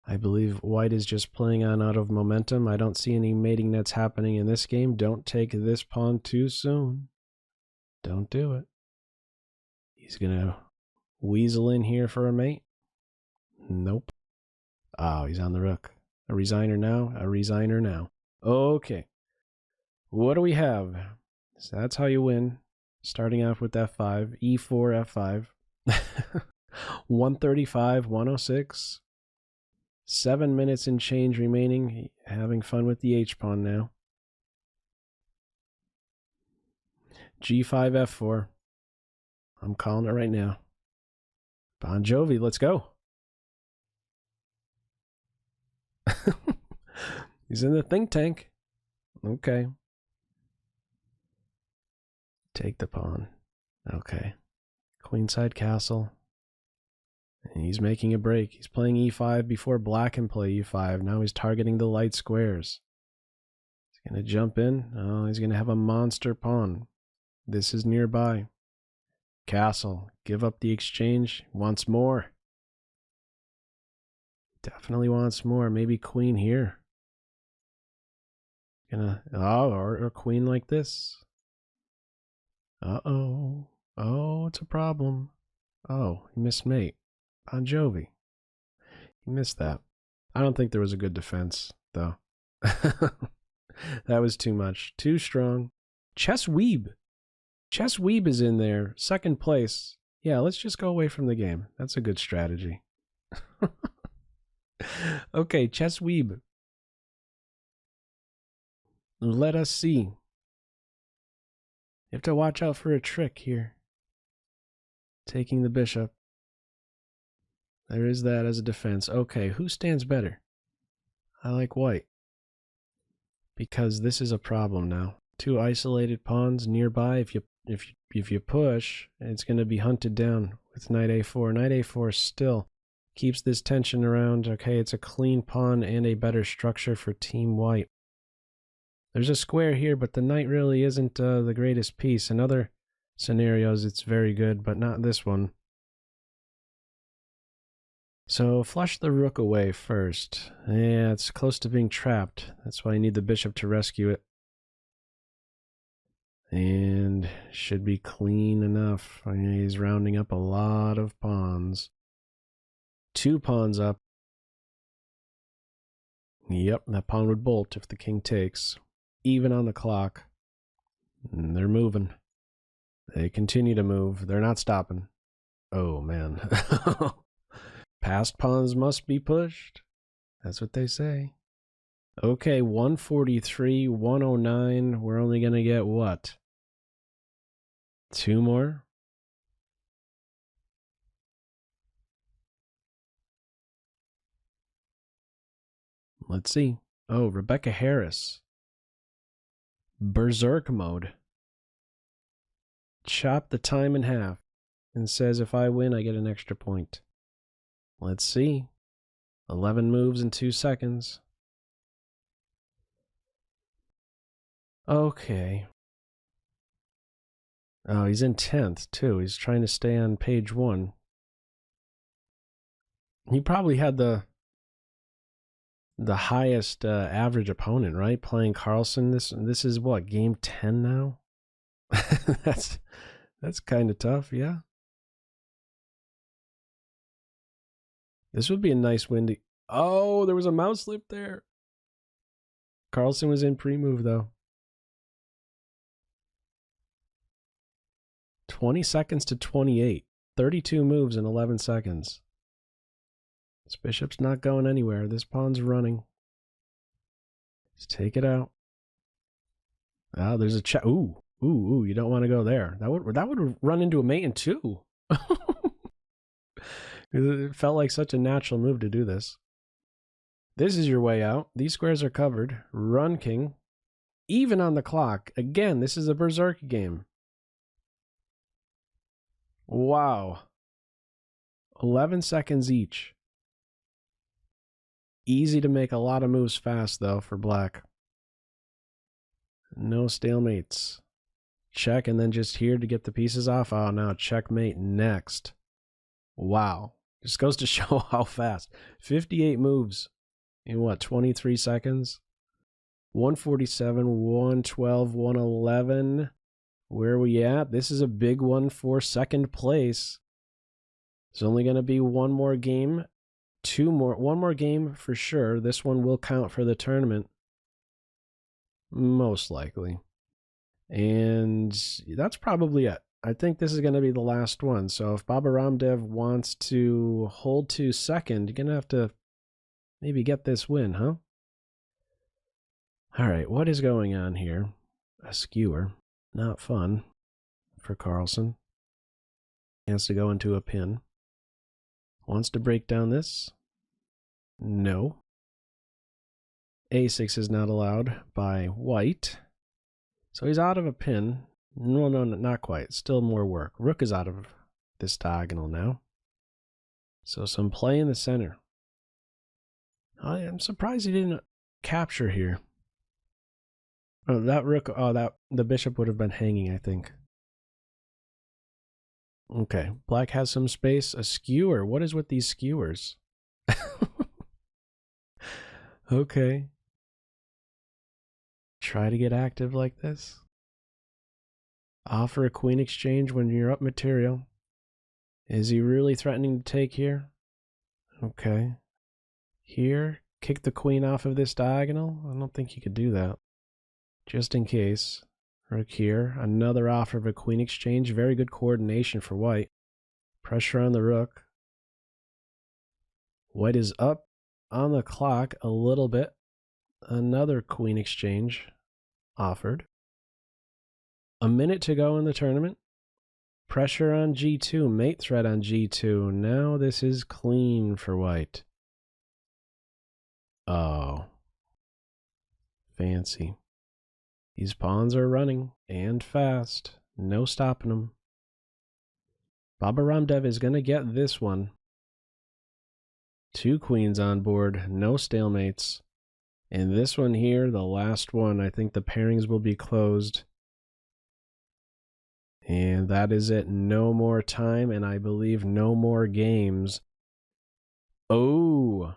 I believe white is just playing on out of momentum. I don't see any mating nets happening in this game. Don't take this pawn too soon. Don't do it. He's going to weasel in here for a mate. Nope. Oh, he's on the rook. A resigner now. A resigner now. Okay. What do we have? So that's how you win. Starting off with F5. E4, F5. 135, 106. 7 minutes and change remaining. Having fun with the H-pawn now. G5, F4. I'm calling it right now. Bon Jovi, let's go. He's in the think tank. Okay. Take the pawn. Okay. Queenside castle. And he's making a break. He's playing E5 before black can play E5. Now he's targeting the light squares. He's going to jump in. Oh, he's going to have a monster pawn. This is nearby. Castle. Give up the exchange. Wants more. Definitely wants more. Maybe queen here. Or queen like this. Uh-oh. Oh, it's a problem. Oh, he missed mate. Bon Jovi. He missed that. I don't think there was a good defense, though. That was too much. Too strong. Chess Weeb. Chess Weeb is in there. Second place. Yeah, let's just go away from the game. That's a good strategy. Okay, Chess Weeb. Let us see. You have to watch out for a trick here. taking the bishop. There is that as a defense. Okay, who stands better? I like white. Because this is a problem now. Two isolated pawns nearby. If you push, it's going to be hunted down with knight a4. Knight a4 still keeps this tension around. Okay, it's a clean pawn and a better structure for Team White. There's a square here, but the knight really isn't the greatest piece. In other scenarios, it's very good, but not this one. So flush the rook away first. Yeah, it's close to being trapped. That's why you need the bishop to rescue it. And should be clean enough. He's rounding up a lot of pawns. 2 pawns up. Yep, that pawn would bolt if the king takes. Even on the clock. And they're moving. They continue to move. They're not stopping. Oh, man. Passed pawns must be pushed. That's what they say. Okay, 143, 109. We're only going to get what? 2 more? Let's see. Oh, Rebecca Harris. Berserk mode. Chop the time in half. And says if I win, I get an extra point. Let's see. 11 moves in 2 seconds. Okay. Oh, he's in 10th, too. He's trying to stay on page 1. He probably had the highest average opponent, right? Playing Carlsen. This is what, game 10 now? That's kind of tough, yeah. This would be a nice win to... Oh, there was a mouse slip there. Carlsen was in pre-move, though. 20 seconds to 28. 32 moves in 11 seconds. This bishop's not going anywhere. This pawn's running. Just take it out. Ah, there's a check. Ooh, you don't want to go there. That would run into a mate in 2. It felt like such a natural move to do this. This is your way out. These squares are covered. Run king. Even on the clock. Again, this is a Berserk game. Wow. 11 seconds each. Easy to make a lot of moves fast, though, for black. No stalemates. Check, and then just here to get the pieces off. Oh, now checkmate next. Wow. Just goes to show how fast. 58 moves in what, 23 seconds? 147, 112, 111. Where are we at? This is a big one for second place. There's only going to be one more game. One more game for sure. This one will count for the tournament. Most likely. And that's probably it. I think this is going to be the last one. So if Baba Ramdev wants to hold to second, you're going to have to maybe get this win, huh? All right, what is going on here? A skewer. Not fun for Carlsen. Chance to go into a pin. Wants to break down this? No. A6 is not allowed by white. So he's out of a pin. No, not quite. Still more work. Rook is out of this diagonal now. So some play in the center. I am surprised he didn't capture here. Oh, that rook, the bishop would have been hanging, I think. Okay, black has some space. A skewer. What is with these skewers? Okay. Try to get active like this. Offer a queen exchange when you're up material. Is he really threatening to take here? Okay. Here, kick the queen off of this diagonal? I don't think he could do that. Just in case. Rook here. Another offer of a queen exchange. Very good coordination for white. Pressure on the rook. White is up on the clock a little bit. Another queen exchange offered. A minute to go in the tournament. Pressure on G2, mate threat on G2. Now this is clean for white. Oh. Fancy. These pawns are running, and fast. No stopping them. Baba Ramdev is going to get this one. 2 queens on board, no stalemates. And this one here, the last one, I think the pairings will be closed. And that is it. No more time, and I believe no more games. Oh!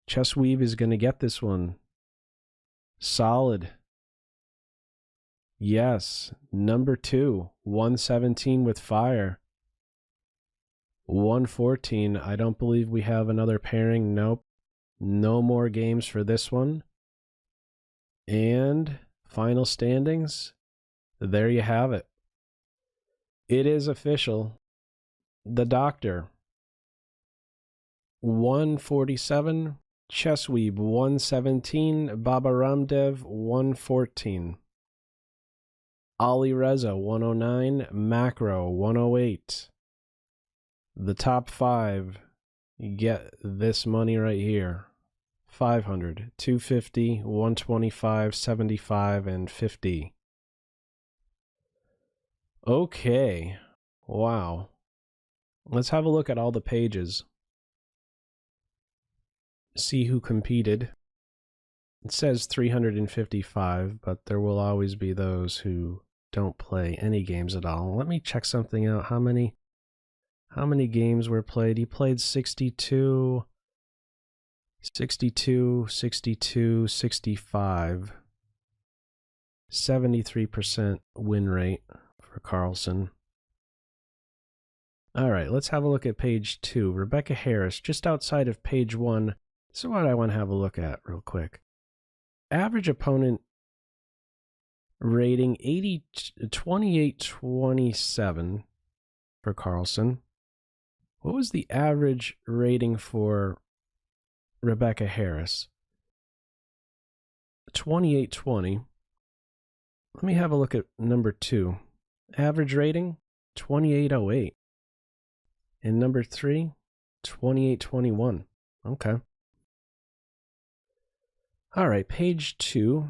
Chessweave is going to get this one. Solid. Yes. Number 2. 117 with fire. 114. I don't believe we have another pairing. Nope. No more games for this one. And final standings. There you have it. It is official. The Doctor. 147. Chessweeb 117. Baba Ramdev 114. Ali Reza 109. Macro 108. The top 5 get this money right here. 500, 250, 125, 75, and 50. Okay. Wow. Let's have a look at all the pages. See who competed. It says 355, but there will always be those who don't play any games at all. Let me check something out. How many games were played? He played 62, 62, 62, 65. 73% win rate for Carlsen. All right, let's have a look at page 2. Rebecca Harris, just outside of page 1. This is what I want to have a look at real quick. Average opponent rating 28-27 for Carlsen. What was the average rating for Rebecca Harris? 28-20. Let me have a look at number 2. Average rating 28-08. And number 3, 28-21. Okay. All right, page 2.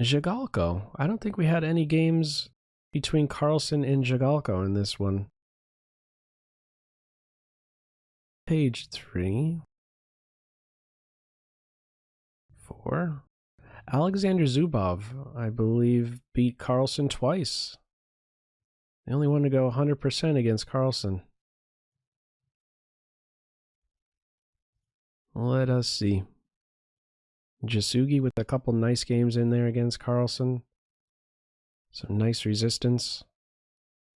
Zhigalko. I don't think we had any games between Carlsen and Zhigalko in this one. Page 3. 4. Alexander Zubov, I believe, beat Carlsen twice. They only want to go 100% against Carlsen. Let us see. Jasugi with a couple nice games in there against Carlsen. Some nice resistance.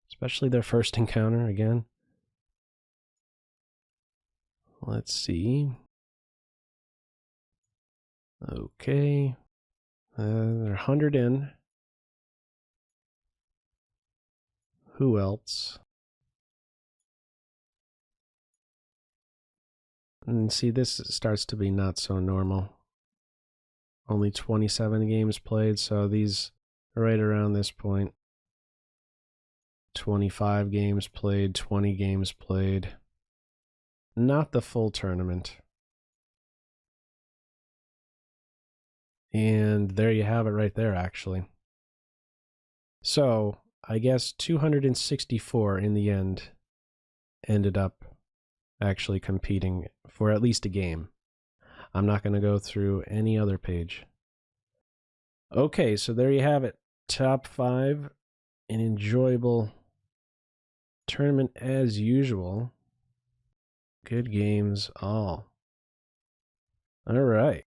Especially their first encounter again. Let's see. Okay. They're 100 in. Who else? And see, this starts to be not so normal. Only 27 games played, so these right around this point. 25 games played, 20 games played. Not the full tournament. And there you have it right there, actually. So, I guess 264 in the end ended up actually competing for at least a game. I'm not going to go through any other page. Okay, so there you have it. Top 5. An enjoyable tournament as usual. Good games all. All right.